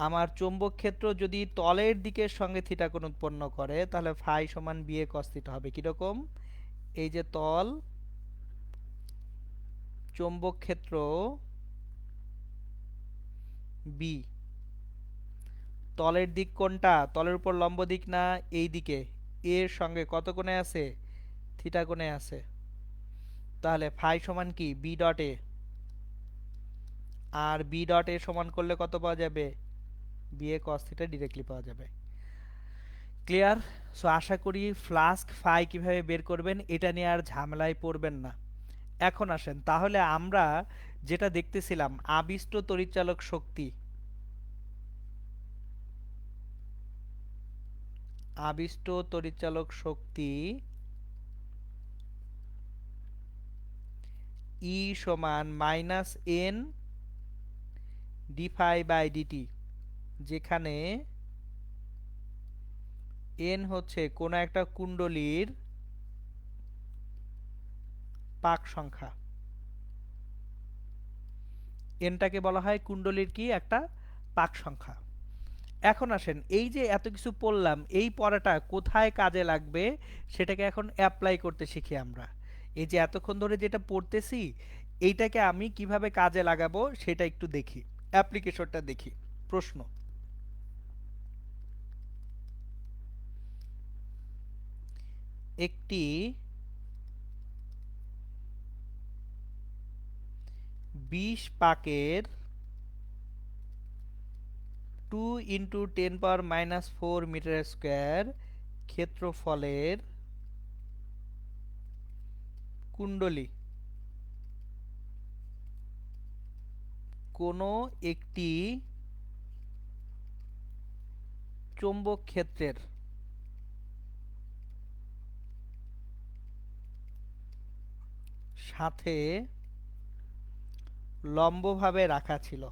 Speaker 1: আমার চৌম্বক ক্ষেত্র যদি তলের দিকের সঙ্গে থিটা কোণ উৎপন্ন করে, তাহলে ফাই সমান বি এ কস থিটা হবে। কিরকম, এই যে তল, চৌম্বক ক্ষেত্র বি, তলের দিক কোনটা, তলের উপর লম্ব দিক না, এই দিকে, এর সঙ্গে কত কোণে আছে, থিটা কোণে আছে। তাহলে ফাই সমান কি বি ডট এ, আর বি ডট এ সমান করলে কত পাওয়া যাবে, B A cos theta directly পাওয়া যাবে। ক্লিয়ার? সো আশা করি ফ্লাস্ক ফাই কিভাবে বের করবেন এটা নিয়ে আর ঝামেলায় পড়বেন না। এখন আসেন তাহলে আমরা যেটা দেখতেছিলাম, আবিষ্ট তড়িৎচালক শক্তি, আবিষ্ট তড়িৎচালক শক্তি ই সমান minus N D phi by D T, যেখানে এন হচ্ছে কোনো একটা কুণ্ডলীর পাক সংখ্যা, এনটাকে বলা হয় কুণ্ডলীর কি একটা পাক সংখ্যা। এখন আসেন এই যে এত কিছু পড়লাম, এই পড়াটা কোথায় কাজে লাগবে সেটাকে এখন অ্যাপ্লাই করতে শিখি আমরা। এই যে এতক্ষণ ধরে যেটা পড়তেছি, এইটাকে আমি কিভাবে কাজে লাগাবো সেটা একটু দেখি, অ্যাপ্লিকেশনটা দেখি। প্রশ্ন, একটি 20 পাকের 2 ইন্টু 10⁻⁻4 মিটার স্কোয়ার ক্ষেত্রফলের কুণ্ডলী কোনো একটি চৌম্বক ক্ষেত্রের সাথে লম্বভাবে রাখা ছিল।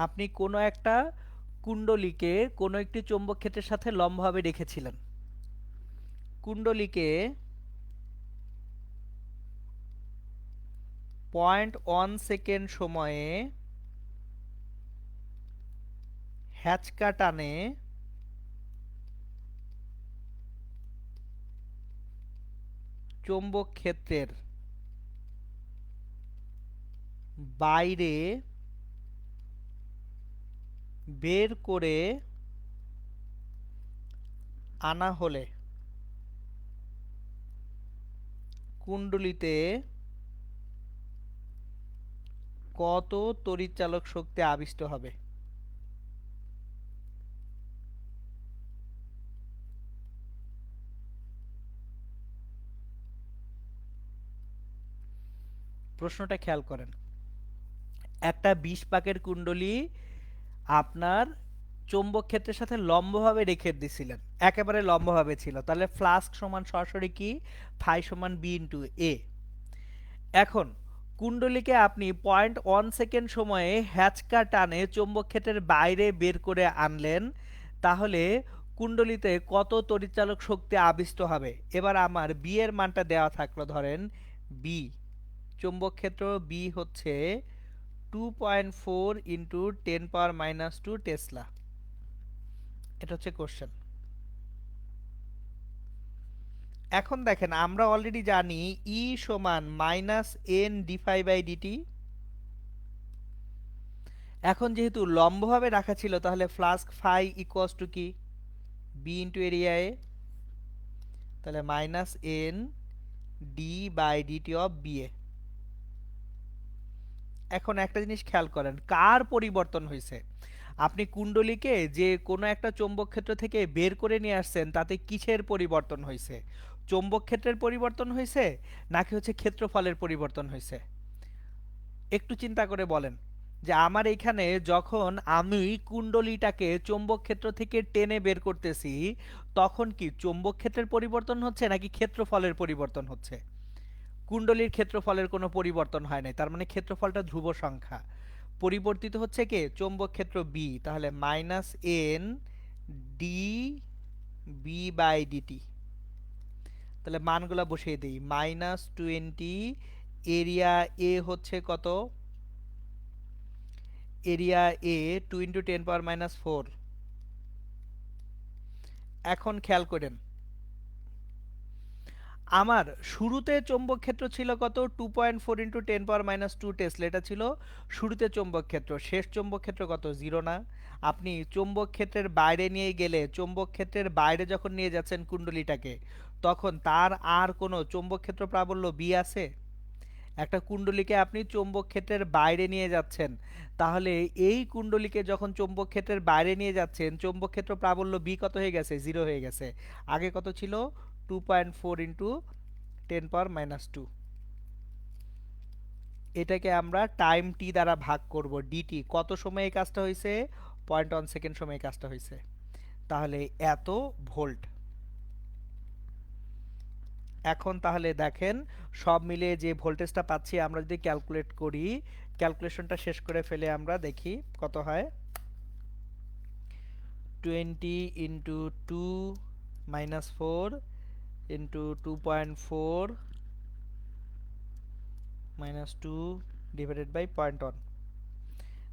Speaker 1: আপনি কোনো একটা কুণ্ডলীকে কোনো একটি চৌম্বক ক্ষেত্রের সাথে লম্বভাবে রেখেছিলেন। কুণ্ডলীকে 0.1 সেকেন্ড সময়ে হ্যাচকা টানে চৌম্বক ক্ষেত্রের বাইরে বের করে আনা হলে কুণ্ডলীতে কত তড়িৎচালক শক্তি আবিষ্ট হবে? প্রশ্নটা খেয়াল করেন, একটা 20 পাকের কুণ্ডলী আপনার চৌম্বক ক্ষেত্রের সাথে লম্বভাবে রেখে দিছিলেন, একেবারে লম্বভাবে ছিল, তাহলে ফ্লাস্ক সমান সরাসরি কি ফাই সমান বি ইন্টু এ। এখন কুণ্ডলীকে আপনি 0.1 সেকেন্ড সময়ে হ্যাচকা টানে চৌম্বক ক্ষেত্রের বাইরে বের করে আনলেন, তাহলে কুণ্ডলীতে কত তড়িৎচালক শক্তি আবিষ্ট হবে? এবার আমার বি এর মানটা দেওয়া থাকলো, ধরেন বি, চৌম্বক ক্ষেত্র বি হচ্ছে 2.4 ইন্টু 10⁻⁻2 টেসলা। এটা হচ্ছে কোশ্চেন। এখন দেখেন আমরা অলরেডি জানি ই সমান minus N D phi by dt. এখন যেহেতু লম্বভাবে রাখা ছিল, তাহলে ফ্লাস্ক ফাই ইকুয়ালস টু কি বি ইন্টু এরিয়া এ, তাহলে minus N D by dt of B A. এখন একটা জিনিস খেয়াল করেন, কার পরিবর্তন হয়েছে? আপনি কুণ্ডলীকে যে কোনো একটা চৌম্বক ক্ষেত্র থেকে বের করে নিয়ে আসছেন, তাতে কিসের পরিবর্তন হয়েছে? চৌম্বক ক্ষেত্রের পরিবর্তন হয়েছে নাকি হচ্ছে ক্ষেত্রফলের পরিবর্তন হয়েছে? একটু চিন্তা করে বলেন যে আমার এইখানে যখন আমি কুণ্ডলীটাকে চৌম্বক ক্ষেত্র থেকে টেনে বের করতেছি, তখন কি চৌম্বক ক্ষেত্রের পরিবর্তন হচ্ছে নাকি ক্ষেত্রফলের পরিবর্তন হচ্ছে? কুণ্ডলীর ক্ষেত্রফলের কোনো পরিবর্তন হয় নাই, তার মানে ক্ষেত্রফলটা ধ্রুব সংখ্যা। পরিবর্তিত হচ্ছে কে? চৌম্বক ক্ষেত্র বি। তাহলে minus N D B by DT. তাহলে মানগুলা বসিয়ে দিই। -20, এরিয়া এ হচ্ছে কত? Area A 2 × 10⁻⁴। এখন খেয়াল করেন, আমার শুরুতে চৌম্বক ক্ষেত্র ছিল কত? 2.4 × 10⁻² টেসলা। এটা ছিল শুরুতে চৌম্বক ক্ষেত্র। শেষ চৌম্বক ক্ষেত্র কত? 0 না? আপনি চৌম্বক ক্ষেত্রের বাইরে নিয়ে গেলে, চৌম্বক ক্ষেত্রের বাইরে যখন নিয়ে যাচ্ছেন কুণ্ডলীটাকে, তখন তার আর কোনো চৌম্বক ক্ষেত্র প্রাবল্য বি আছে? একটা কুণ্ডলীকে আপনি চৌম্বক ক্ষেত্রের বাইরে নিয়ে যাচ্ছেন, তাহলে এই কুণ্ডলীকে যখন চৌম্বক ক্ষেত্রের বাইরে নিয়ে যাচ্ছেন, চৌম্বক ক্ষেত্র প্রাবল্য বি কত হয়ে গেছে? 0 হয়ে গেছে। আগে কত ছিল? 2.4 × 10⁻²। এটাকে আমরা টাইম টি দ্বারা ভাগ করব। ডিটি কত সময়ে এই কাজটা হয়েছে? 0.1 সেকেন্ড সময়ে এই কাজটা হয়েছে। তাহলে এত ভোল্ট। এখন তাহলে দেখেন, সব মিলিয়ে যে ভোল্টেজটা পাচ্ছি, আমরা যদি ক্যালকুলেট করি, ক্যালকুলেশনটা শেষ করে ফেলে আমরা দেখি কত হয়। 20 × 2 - 4 × 2.4 - 2 ডিভাইডেড বাই 0.1।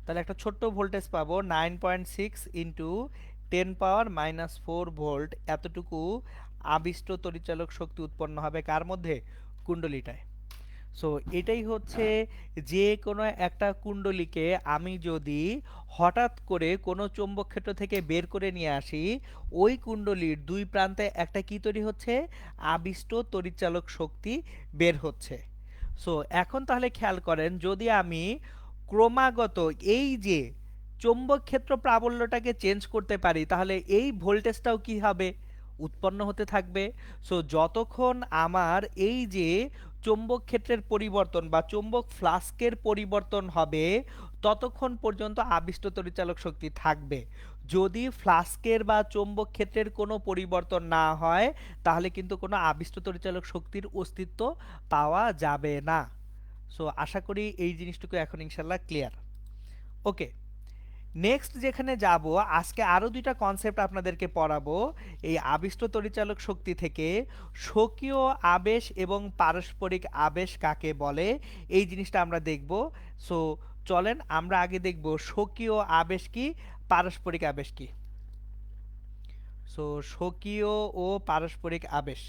Speaker 1: তাহলে একটা ছোট্ট ভোল্টেজ পাবো। 9.6 × 10⁻⁴ ভোল্ট। এতটুকু আবিষ্ট তড়িৎচালক শক্তি উৎপন্ন হবে কার মধ্যে? কুণ্ডলীটায়। সো এটাই হচ্ছে, যে কোনো একটা কুণ্ডলীকে আমি যদি হঠাৎ করে কোনো চৌম্বক ক্ষেত্র থেকে বের করে নিয়ে আসি, ওই কুণ্ডলীর দুই প্রান্তে একটা কি তৈরি হচ্ছে? আবিষ্ট তড়িৎচালক শক্তি বের হচ্ছে। সো এখন তাহলে খেয়াল করেন, যদি আমি ক্রমাগত এই যে চৌম্বক ক্ষেত্র প্রাবল্যটাকে চেঞ্জ করতে পারি, তাহলে এই ভোল্টেজটাও কি হবে? উৎপন্ন হতে থাকবে। সো যতক্ষণ আমার এই যে চৌম্বক ক্ষেত্রের পরিবর্তন বা চৌম্বক ফ্লাস্কের পরিবর্তন হবে, ততক্ষণ পর্যন্ত আবিষ্ট তড়িৎচালক শক্তি থাকবে। যদি ফ্লাস্কের বা চৌম্বক ক্ষেত্রের কোনো পরিবর্তন না হয়, তাহলে কিন্তু কোনো আবিষ্ট তড়িৎচালক শক্তির অস্তিত্ব পাওয়া যাবে না। সো আশা করি এই জিনিসটুকু এখন ইনশাল্লাহ ক্লিয়ার। ওকে, নেক্সট যেখানে যাব, আজকে আরো দুইটা কনসেপ্ট আপনাদেরকে পড়াবো এই আবিষ্ট তড়িৎচালক শক্তি থেকে। স্বকীয় আবেশ এবং পারস্পরিক আবেশ কাকে বলে, এই জিনিসটা আমরা দেখব। সো চলেন আমরা আগে দেখব স্বকীয় আবেশ কি, পারস্পরিক আবেশ কি। সো স্বকীয় ও পারস্পরিক আবেশ।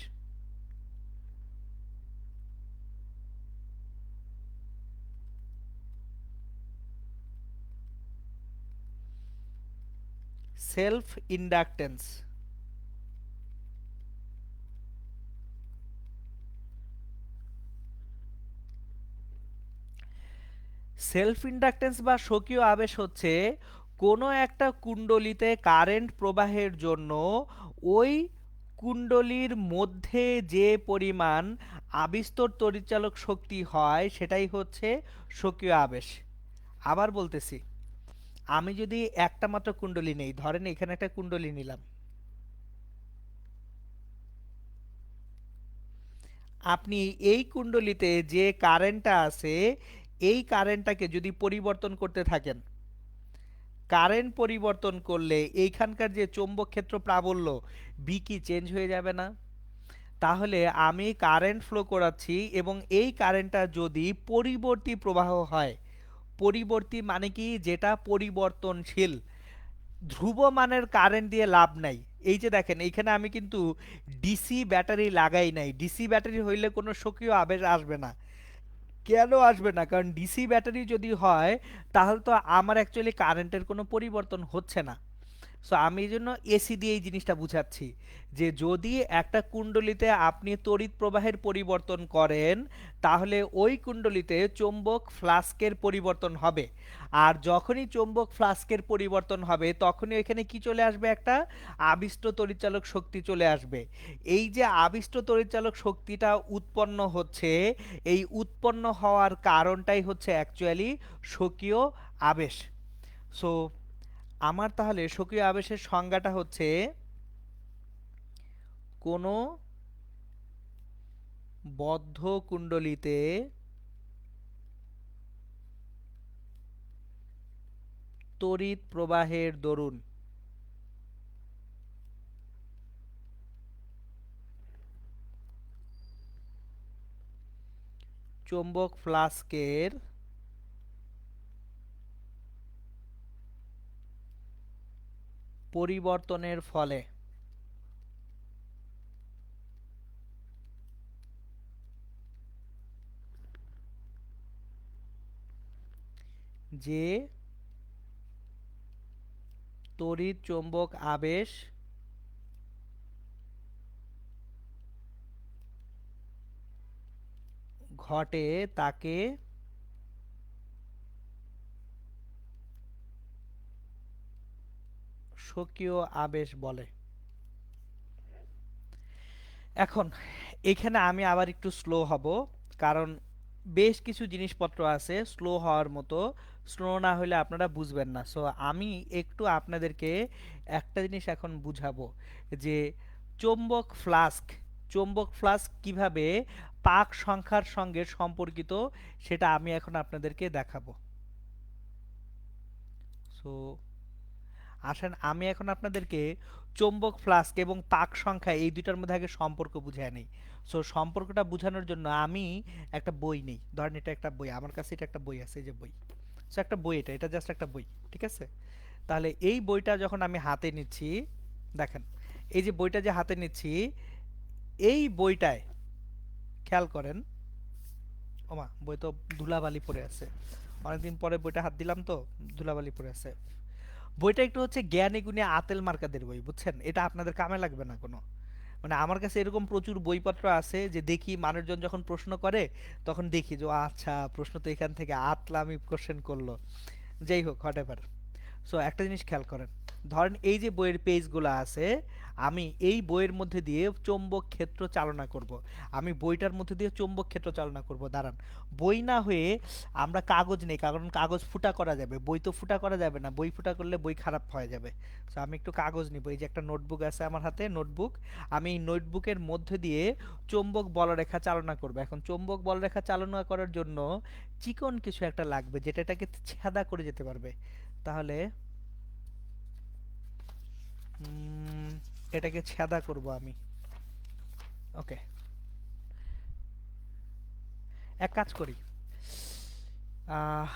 Speaker 1: Self inductance. সেলফ ইন্ডাকটেন্স বা স্বকীয় আবেশ হচ্ছে কোনো একটা কুণ্ডলীতে কারেন্ট প্রবাহের জন্য ওই কুণ্ডলীর মধ্যে যে পরিমাণ আবিস্তর তড়িৎচালক শক্তি হয়, সেটাই হচ্ছে স্বকীয় আবেশ। আবার বলতেছি, আমি যদি একটা মাত্র কুণ্ডলী নেই, ধরেন এখানে একটা কুণ্ডলী নিলাম, আপনি এই কুণ্ডলীতে যে কারেন্টটা আছে, এই কারেন্টটাকে যদি পরিবর্তন করতে থাকেন, কারেন্ট পরিবর্তন করলে এইখানকার যে চৌম্বক ক্ষেত্র প্রাবল্য বি কি চেঞ্জ হয়ে যাবে না? তাহলে আমি কারেন্ট ফ্লো করাচ্ছি এবং এই কারেন্টটা যদি পরিবর্তী প্রবাহ হয়, পরিবর্তী মানে কি? যেটা পরিবর্তনশীল। ধ্রুব মানের কারেন্ট দিয়ে লাভ নাই। এই যে দেখেন, এইখানে আমি কিন্তু ডিসি ব্যাটারি লাগাই নাই। ডিসি ব্যাটারি হইলে কোনো স্বকীয় আবেশ আসবে না। কেন আসবে না? কারণ ডিসি ব্যাটারি যদি হয়, তাহলে তো আমার অ্যাকচুয়ালি কারেন্টের কোনো পরিবর্তন হচ্ছে না। সো আমি এই জন্য এসি দিয়ে এই জিনিসটা বুঝাচ্ছি যে যদি একটা কুণ্ডলিতে আপনি তড়িৎ প্রবাহের পরিবর্তন করেন তাহলে ওই কুণ্ডলিতে চৌম্বক ফ্লাস্কের পরিবর্তন হবে। আর যখনই চৌম্বক ফ্লাস্কের পরিবর্তন হবে তখনই এখানে কি চলে আসবে, একটা আবিষ্ট তড়িৎচালক শক্তি চলে আসবে। এই যে আবিষ্ট তড়িৎচালক শক্তিটা উৎপন্ন হচ্ছে, এই উৎপন্ন হওয়ার কারণটাই হচ্ছে অ্যাকচুয়ালি স্বকীয় আবেশ। সো আমার তাহলে স্বকীয় আবেশের সংজ্ঞাটা হচ্ছে কোনো বদ্ধ কুণ্ডলীতে তড়িৎ প্রবাহের দরুন চৌম্বক ফ্লাস্কের পরিবর্তনের ফলে যে তড়িৎ চৌম্বক আবেশ ঘটে তাকে স্বকীয় আবেশ বলে। এখন এখানে আমি আবার একটু স্লো হব, কারণ বেশ কিছু জিনিসপত্র আছে স্লো হওয়ার মতো, স্লো না হলে আপনারা বুঝবেন না। সো আমি একটু আপনাদেরকে একটা জিনিস এখন বুঝাবো যে চৌম্বক ফ্লাস্ক, চৌম্বক ফ্লাস্ক কিভাবে পাক সংখ্যার সঙ্গে সম্পর্কিত সেটা আমি এখন আপনাদেরকে দেখাবো। সো আসেন আমি এখন আপনাদেরকে চৌম্বক ফ্লাস্ক এবং পাক সংখ্যা এই দুইটার মধ্যে আগে সম্পর্ক বুঝায় নেই। সো সম্পর্কটা বোঝানোর জন্য আমি একটা বই নেই, ধরেন এটা একটা বই, আমার কাছে এটা একটা বই আছে, এই যে বই। সো একটা বই, এটা এটা জাস্ট একটা বই, ঠিক আছে? তাহলে এই বইটা যখন আমি হাতে নিচ্ছি, দেখেন এই যে বইটা যে হাতে নিচ্ছি, এই বইটায় খেয়াল করেন, ওমা বই তো ধুলাবালি পড়ে আছে, অনেকদিন পরে বইটা হাত দিলাম তো ধুলাবালি পড়ে আছে। বইটা একটু হচ্ছে জ্ঞানী গুণী আতেল মার্কাদের বই, বুঝছেন? এটা আপনাদের কামে লাগবে না কোনো। মানে আমার কাছে এরকম প্রচুর বইপত্র আছে যে দেখি মানুষজন যখন প্রশ্ন করে তখন দেখি যে ও আচ্ছা প্রশ্ন তো এখান থেকে আতলামি কোশ্চেন করলো। যাই হোক হোয়াট এভার। সো একটা জিনিস খেয়াল করেন, ধরেন এই যে বইয়ের পেজগুলো আছে, আমি এই বইয়ের মধ্যে দিয়ে চৌম্বক ক্ষেত্র চালনা করব। আমি বইটার মধ্যে দিয়ে চৌম্বক ক্ষেত্র চালনা করব, দাঁড়ান। বই না হয়ে আমরা কাগজ নেই, কারণ কাগজ ফুটা করা যাবে, বই তো ফুটা করা যাবে না, বই ফুটা করলে বই খারাপ হয়ে যাবে। সো আমি একটু কাগজ নিব, এই যে একটা নোটবুক আছে আমার হাতে, নোটবুক। আমি এই নোটবুকের মধ্যে দিয়ে চৌম্বক বলরেখা চালনা করব। এখন চৌম্বক বলরেখা চালনা করার জন্য চিকন কিছু একটা লাগবে যেটা এটাকে ছেদা করে যেতে পারবে। তাহলে এটাকে ছেদা করব আমি। ওকে, এক কাজ করি, আহ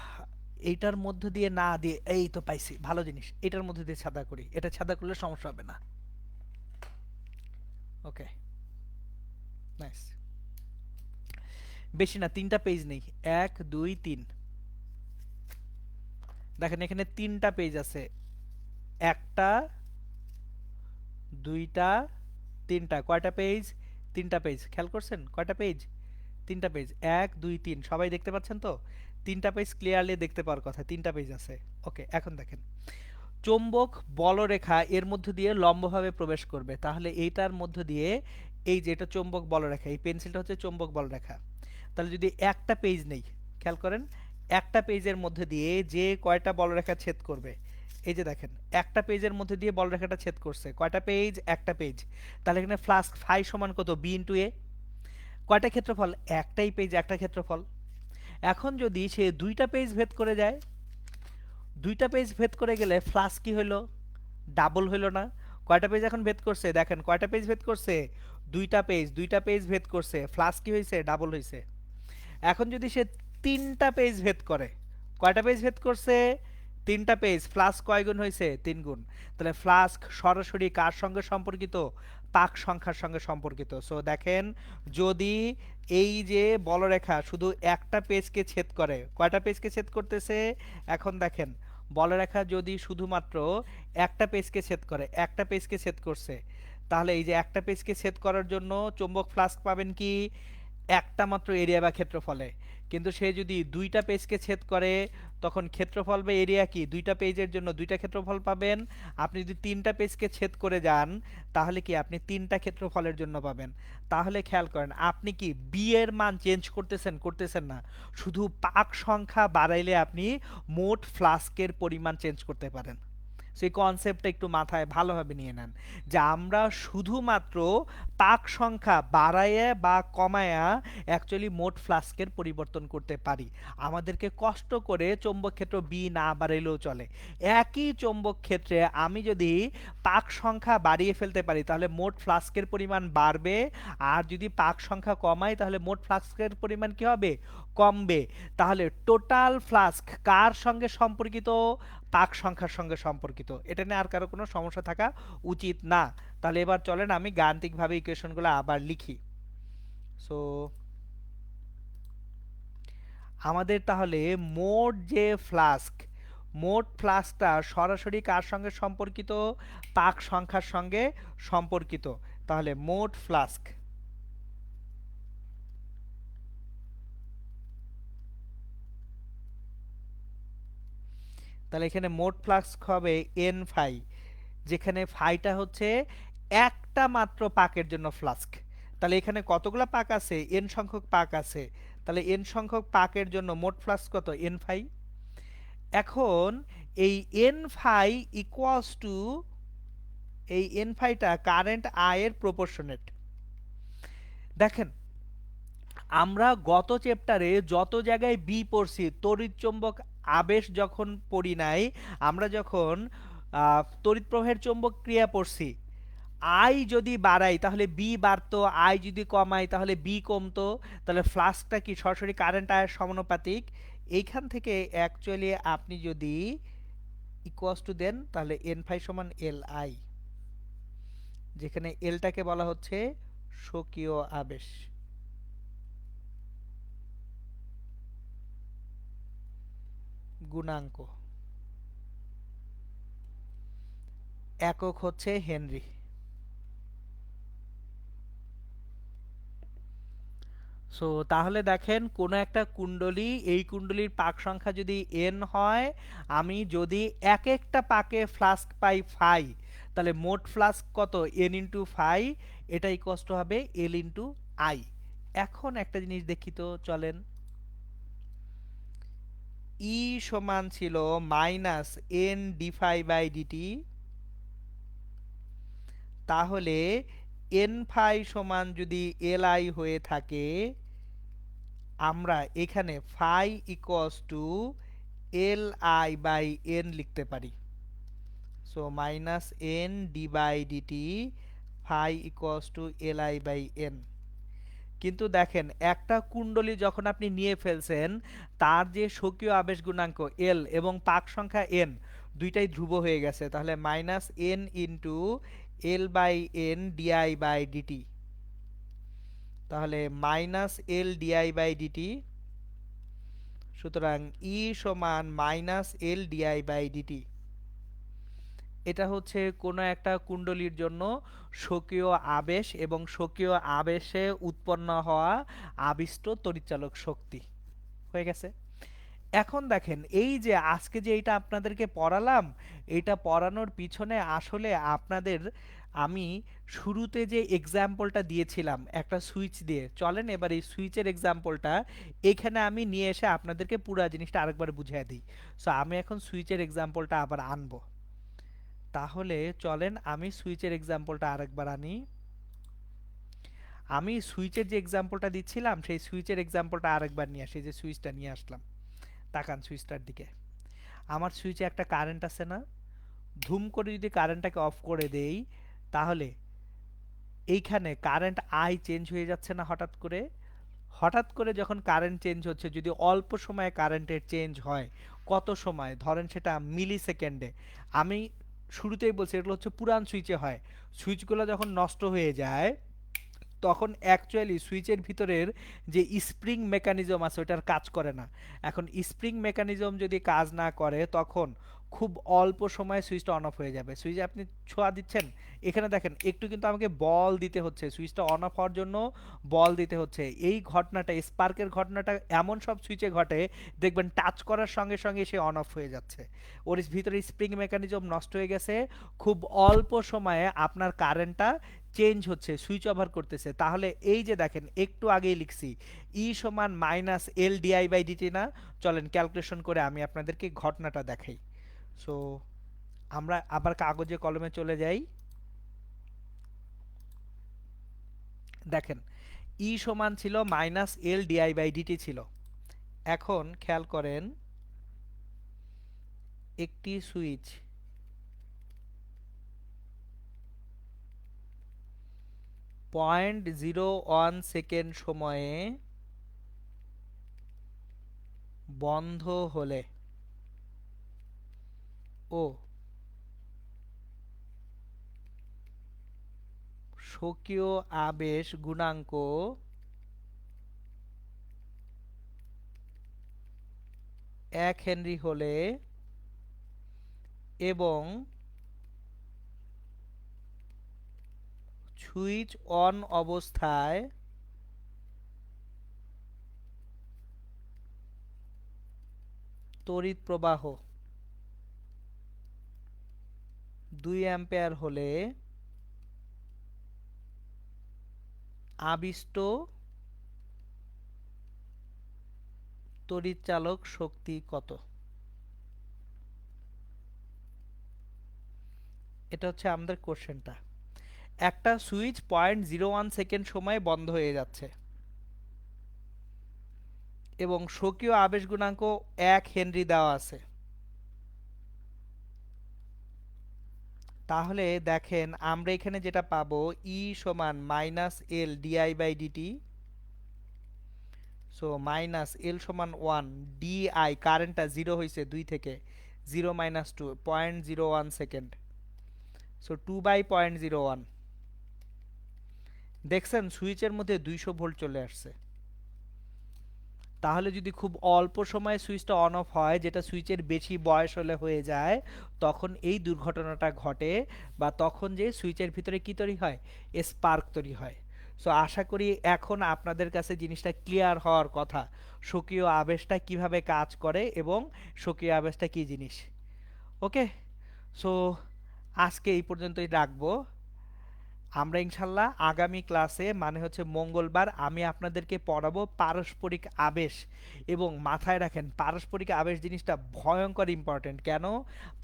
Speaker 1: এইটার মধ্যে দিয়ে না দিয়ে, এই তো পাইছি ভালো জিনিস, এটার মধ্যে দিয়ে ছেদা করি, এটা ছেদা করলে সমস্যা হবে না। ওকে, নাইস। বেশি না, তিনটা পেজ নেই, এক দুই তিন। দেখেন এখানে তিনটা পেজ আছে, একটা দুইটা তিনটা, কয়টা পেজ? তিনটা পেজ। খেয়াল করছেন কয়টা পেজ? তিনটা পেজ, এক দুই তিন, সবাই দেখতে পাচ্ছেন তো? তিনটা পেজ ক্লিয়ারলি দেখতে পাওয়ার কথা, তিনটা পেজ আছে। ওকে, এখন দেখেন চৌম্বক বলরেখা এর মধ্য দিয়ে লম্বভাবে প্রবেশ করবে, তাহলে এইটার মধ্য দিয়ে, এই যে এটা চৌম্বক বলরেখা, এই পেন্সিলটা হচ্ছে চৌম্বক বলরেখা। তাহলে যদি একটা পেজ নেই, খেয়াল করেন একটা পেজের মধ্যে দিয়ে যে কয়টা বলরেখা ছেদ করবে, এই যে দেখেন একটা পেজের মধ্যে দিয়ে বলরেখাটা ছেদ করছে, কয়টা পেজ? একটা পেজ। তাহলে এখানে ফ্লাস্ক ফাই সমান কত? বি ইন্টু এ। কয়টা ক্ষেত্রফল? একটাই পেজ, একটা ক্ষেত্রফল। এখন যদি সে দুইটা পেজ ভেদ করে যায়, দুইটা পেজ ভেদ করে গেলে ফ্লাস্ক কি হলো? ডাবল হইলো না? কয়টা পেজ এখন ভেদ করছে? দেখেন কয়টা পেজ ভেদ করছে? দুইটা পেজ, দুইটা পেজ ভেদ করছে, ফ্লাস্ক কি হয়েছে? ডাবল হয়েছে। এখন যদি সে তিনটা পেজ ভেদ করে, কয়টা পেজ ভেদ করছে? তিনটা পেজ, ফ্লাস্ক কয় গুণ হয়েছে? 3 গুণ। তাহলে ফ্লাস্ক সরাসরি কার সঙ্গে সম্পর্কিত? পাক সংখ্যার সঙ্গে সম্পর্কিত। সো দেখেন যদি এই যে বলরেখা শুধু একটা পেজকে ছেদ করে, কয়টা পেজকে ছেদ করতেছে? এখন দেখেন বলরেখা যদি শুধুমাত্র একটা পেজকে ছেদ করে, একটা পেজকে ছেদ করছে, তাহলে এই যে একটা পেজকে ছেদ করার জন্য চৌম্বক ফ্লাস্ক পাবেন কি একটা মাত্র এরিয়া বা ক্ষেত্রফলে। কিন্তু সে যদি দুইটা পেজকে ছেদ করে তখন ক্ষেত্রফল বা এরিয়া কি দুইটা পেজের জন্য দুইটা ক্ষেত্রফল পাবেন। আপনি যদি তিনটা পেজকে ছেদ করে যান তাহলে কি আপনি তিনটা ক্ষেত্রফলের জন্য পাবেন। তাহলে খেয়াল করেন আপনি কি বি এর মান চেঞ্জ করতেছেন করতেছেন না, শুধু পাক সংখ্যা বাড়াইলে আপনি মোট ফ্লাস্কের পরিমাণ চেঞ্জ করতে পারেন। সেই কনসেপ্টটা একটু মাথায় ভালোভাবে নিয়ে নেন যে আমরা শুধুমাত্র পাক সংখ্যা বাড়াইয়া বা কমায়া অ্যাকচুয়ালি মোট ফ্লাস্কের পরিবর্তন করতে পারি। আমাদেরকে কষ্ট করে চৌম্বক ক্ষেত্র বি না বাড়াইলেও চলে। একই চৌম্বক ক্ষেত্রে আমি যদি পাক সংখ্যা বাড়িয়ে ফেলতে পারি তাহলে মোট ফ্লাস্কের পরিমাণ বাড়বে, আর যদি পাক সংখ্যা কমাই তাহলে মোট ফ্লাস্কের পরিমাণ কি হবে, কমবে। তাহলে টোটাল ফ্লাস্ক কার সঙ্গে সম্পর্কিত, পাক সংখ্যার সঙ্গে সম্পর্কিত। এটা নিয়ে আর কারো কোনো সমস্যা থাকা উচিত না। তাহলে এবার চলেন আমি গাণিতিকভাবে ইকুয়েশনগুলো আবার লিখি। সো আমাদের তাহলে মোট যে ফ্লাস্ক, মোট ফ্লাস্কটা সরাসরি কার সঙ্গে সম্পর্কিত, পাক সংখ্যার সঙ্গে সম্পর্কিত। তাহলে মোট ফ্লাস্ক, তাহলে এখানে মোট ফ্লাস্ক হবে এন ফাই, যেখানে ফাইটা হচ্ছে একটা মাত্র পাকের জন্য ফ্লাস্ক। তাহলে এখানে কতগুলা পাক আছে, এন সংখ্যক পাক আছে। তাহলে এন সংখ্যক পাকের জন্য মোট ফ্লাস্ক কত, এন ফাই। এখন এই এন ফাই ইকুয়ালস টু, এই এন ফাইটা কারেন্ট আই এর প্রপোর্শনেট। দেখেন আমরা গত চ্যাপ্টারে যত জায়গায় বি পড়ছি তড়িৎচুম্বক আবেশ যখন পড়ি নাই, আমরা যখন তড়িৎ প্রবাহের চৌম্বক ক্রিয়া পড়ছি, আই যদি বাড়াই তাহলে বি বাড়তো, আই যদি কমাই তাহলে বি কমতো। তাহলে ফ্লাক্সটা কি সরাসরি কারেন্ট আয়ের সমানুপাতিক। এইখান থেকে অ্যাকচুয়ালি আপনি যদি ইকুয়ালস টু দেন তাহলে এন ফাই সমান এল আই, যেখানে এলটাকে বলা হচ্ছে স্বকীয় আবেশ। গুণাঙ্ক একক হচ্ছে হেনরি। সো তাহলে দেখেন কোন একটা কুণ্ডলী, এই কুণ্ডলীর পাক সংখ্যা যদি এন হয়, আমি যদি এক একটা পাকে ফ্লাস্ক পাই ফাই, তাহলে মোট ফ্লাস্ক কত, এন ইন্টু ফাই, এটা ইকুয়ালস টু হবে এল ইন্টু আই। এখন একটা জিনিস দেখি তো চলেন, ই সমান ছিল minus N D phi by DT, তাহলে এন ফাই সমান যদি এল আই হয়ে থাকে, আমরা এখানে phi equals to L I by N লিখতে পারি। So minus N D by D T phi equals to L I by N. কিন্তু দেখেন একটা কুণ্ডলী যখন আপনি নিয়ে ফেলছেন, তার যে স্বকীয় আবেশ গুণাঙ্ক এল এবং পাক সংখ্যা এন দুইটাই ধ্রুব হয়ে গেছে। তাহলে minus n into L by n dI by DT, তাহলে minus L DI by dt. সুতরাং ই সমান minus L DI by dt. এটা হচ্ছে কোনো একটা কুণ্ডলীর জন্য স্বকীয় আবেশ এবং স্বকীয় আবেশে উৎপন্ন হওয়া আবিষ্ট তড়িৎচালক শক্তি হয়ে গেছে। এখন দেখেন এই যে আজকে যে এটা আপনাদেরকে পড়ালাম, এটা পড়ানোর পিছনে আসলে আপনাদের আমি শুরুতে যে এক্সাম্পলটা দিয়েছিলাম একটা সুইচ দিয়ে, চলেন এবার এই সুইচের এক্সাম্পলটা এখানে আমি নিয়ে এসে আপনাদেরকে পুরো জিনিসটা আরেকবার বুঝিয়ে দিই। সো আমি এখন সুইচের এক্সাম্পলটা আবার আনবো। তাহলে চলেন আমি সুইচের এক্সাম্পলটা আরেকবার আনি। আমি সুইচের যে এক্সাম্পলটা দিচ্ছিলাম সেই সুইচের এক্সাম্পলটা আরেকবার নিয়ে আসি, যে সুইচটা নিয়ে আসলাম। তাকান সুইচটার দিকে, আমার সুইচে একটা কারেন্ট আছে না, ধুম করে যদি কারেন্টটাকে অফ করে দেই তাহলে এইখানে কারেন্ট আই চেঞ্জ হয়ে যাচ্ছে না হঠাৎ করে। হঠাৎ করে যখন কারেন্ট চেঞ্জ হচ্ছে, যদি অল্প সময়ে কারেন্টের চেঞ্জ হয়, কত সময়, ধরেন সেটা মিলি সেকেন্ডে, আমি শুরুতেই বলছি এগুলো হচ্ছে পুরান সুইচে হয়। সুইচগুলো যখন নষ্ট হয়ে যায় তখন অ্যাকচুয়ালি সুইচের ভিতরের যে স্প্রিং মেকানিজম আছে ওটার কাজ করে না। এখন স্প্রিং মেকানিজম যদি কাজ না করে তখন খুব অল্প সময়ে সুইচটা অন অফ হয়ে যাবে। সুইচে আপনি ছোঁয়া দিচ্ছেন, এখানে দেখেন একটু কিন্তু আমাকে বল দিতে হচ্ছে, সুইচটা অন অফ হওয়ার জন্য বল দিতে হচ্ছে। এই ঘটনাটা, স্পার্কের ঘটনাটা এমন সব সুইচে ঘটে, দেখবেন টাচ করার সঙ্গে সঙ্গে সে অন অফ হয়ে যাচ্ছে। ওর ভিতরে স্প্রিং মেকানিজম নষ্ট হয়ে গেছে, খুব অল্প সময়ে আপনার কারেন্টটা চেঞ্জ হচ্ছে, সুইচ ওভার করতেছে। তাহলে এই যে দেখেন একটু আগেই লিখছি ই সমান minus L DI by D T না? চলেন ক্যালকুলেশন করে আমি আপনাদেরকে ঘটনাটা দেখাই। সো আমরা আবার কাগজে কলমে চলে যাই। দেখেন ই সমান ছিল minus L DI by D T ছিল। এখন খেয়াল করেন একটি সুইচ 0.01 সেকেন্ড সময়ে বন্ধ হলে ও স্বকীয় আবেশ গুণাঙ্ক 1 হেনরি হলে এবং সুইচ অন অবস্থায় তড়িৎ প্রবাহ 2 অ্যাম্পিয়ার হলে আবিষ্ট তড়িৎচালক শক্তি কত? এটা হচ্ছে আমাদের কোশ্চেনটা। একটা সুইচ 0.01 সেকেন্ড সময়ে বন্ধ হয়ে যাচ্ছে এবং স্বকীয় আবেশ গুণাঙ্ক 1 হেনরি দেওয়া আছে। তাহলে দেখেন আমরা এখানে যেটা পাবো ই সমান minus L DI by dt. So minus L সমান 1 ডিআই, কারেন্টটা 0 হয়েছে 2 থেকে, 0 মাইনাস 2 0.01 সেকেন্ড। সো 2/0.01। দেখছেন সুইচের মধ্যে 200 ভোল্ট চলে আসছে। তাহলে যদি খুব অল্প সময়ে সুইচটা অন অফ হয়, যেটা সুইচের বেশি বয়স হলে হয়ে যায়, তখন এই দুর্ঘটনাটা ঘটে, বা তখন যে সুইচের ভিতরে কি তৈরি হয়, স্পার্ক তৈরি হয়। সো আশা করি এখন আপনাদের কাছে জিনিসটা ক্লিয়ার হওয়ার কথা, স্বকীয় আবেশটা কিভাবে কাজ করে এবং স্বকীয় আবেশটা কি জিনিস। ওকে, সো আজকে এই পর্যন্তই রাখবো। আমরা ইনশাল্লাহ আগামী ক্লাসে, মানে হচ্ছে মঙ্গলবার, আমি আপনাদেরকে পড়াবো পারস্পরিক আবেশ। এবং মাথায় রাখেন পারস্পরিক আবেশ জিনিসটা ভয়ঙ্কর ইম্পর্টেন্ট। কেন?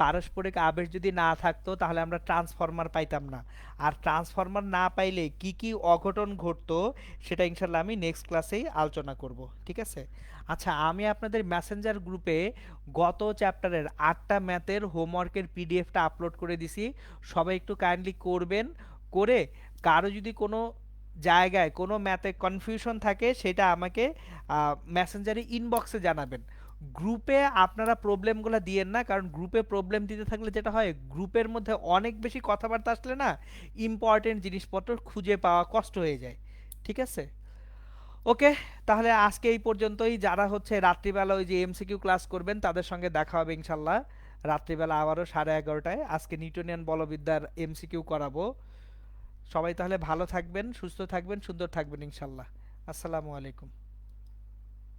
Speaker 1: পারস্পরিক আবেশ যদি না থাকতো তাহলে আমরা ট্রান্সফরমার পাইতাম না। আর ট্রান্সফরমার না পাইলে কি কি অঘটন ঘটতো সেটা ইনশাল্লাহ আমি নেক্সট ক্লাসেই আলোচনা করব। ঠিক আছে? আচ্ছা, আমি আপনাদের মেসেঞ্জার গ্রুপে গত চ্যাপ্টারের 8টা ম্যাথের হোমওয়ার্কের পিডিএফটা আপলোড করে দিছি। সবাই একটু কাইন্ডলি করবেন। করে কারো যদি কোনো জায়গায় কোনো ম্যাথে কনফিউশন থাকে সেটা আমাকে মেসেঞ্জারে ইনবক্সে জানাবেন। গ্রুপে আপনারা প্রবলেমগুলো দিয়েন না, কারণ গ্রুপে প্রবলেম দিতে থাকলে যেটা হয়, গ্রুপের মধ্যে অনেক বেশি কথাবার্তা আসলে না ইম্পর্টেন্ট জিনিসপত্র খুঁজে পাওয়া কষ্ট হয়ে যায়। ঠিক আছে? ওকে, তাহলে আজকে এই পর্যন্তই। যারা হচ্ছে রাত্রিবেলা ওই যে এমসিকিউ ক্লাস করবেন তাদের সঙ্গে দেখা হবে ইনশাল্লাহ রাত্রিবেলা আবারও 11:30টায়। আজকে নিউটনিয়ান বলবিদ্যার এমসিকিউ করাবো। সবাই তাহলে ভালো থাকবেন, সুস্থ থাকবেন, সুন্দর থাকবেন ইনশাল্লাহ। আসসালামু আলাইকুম।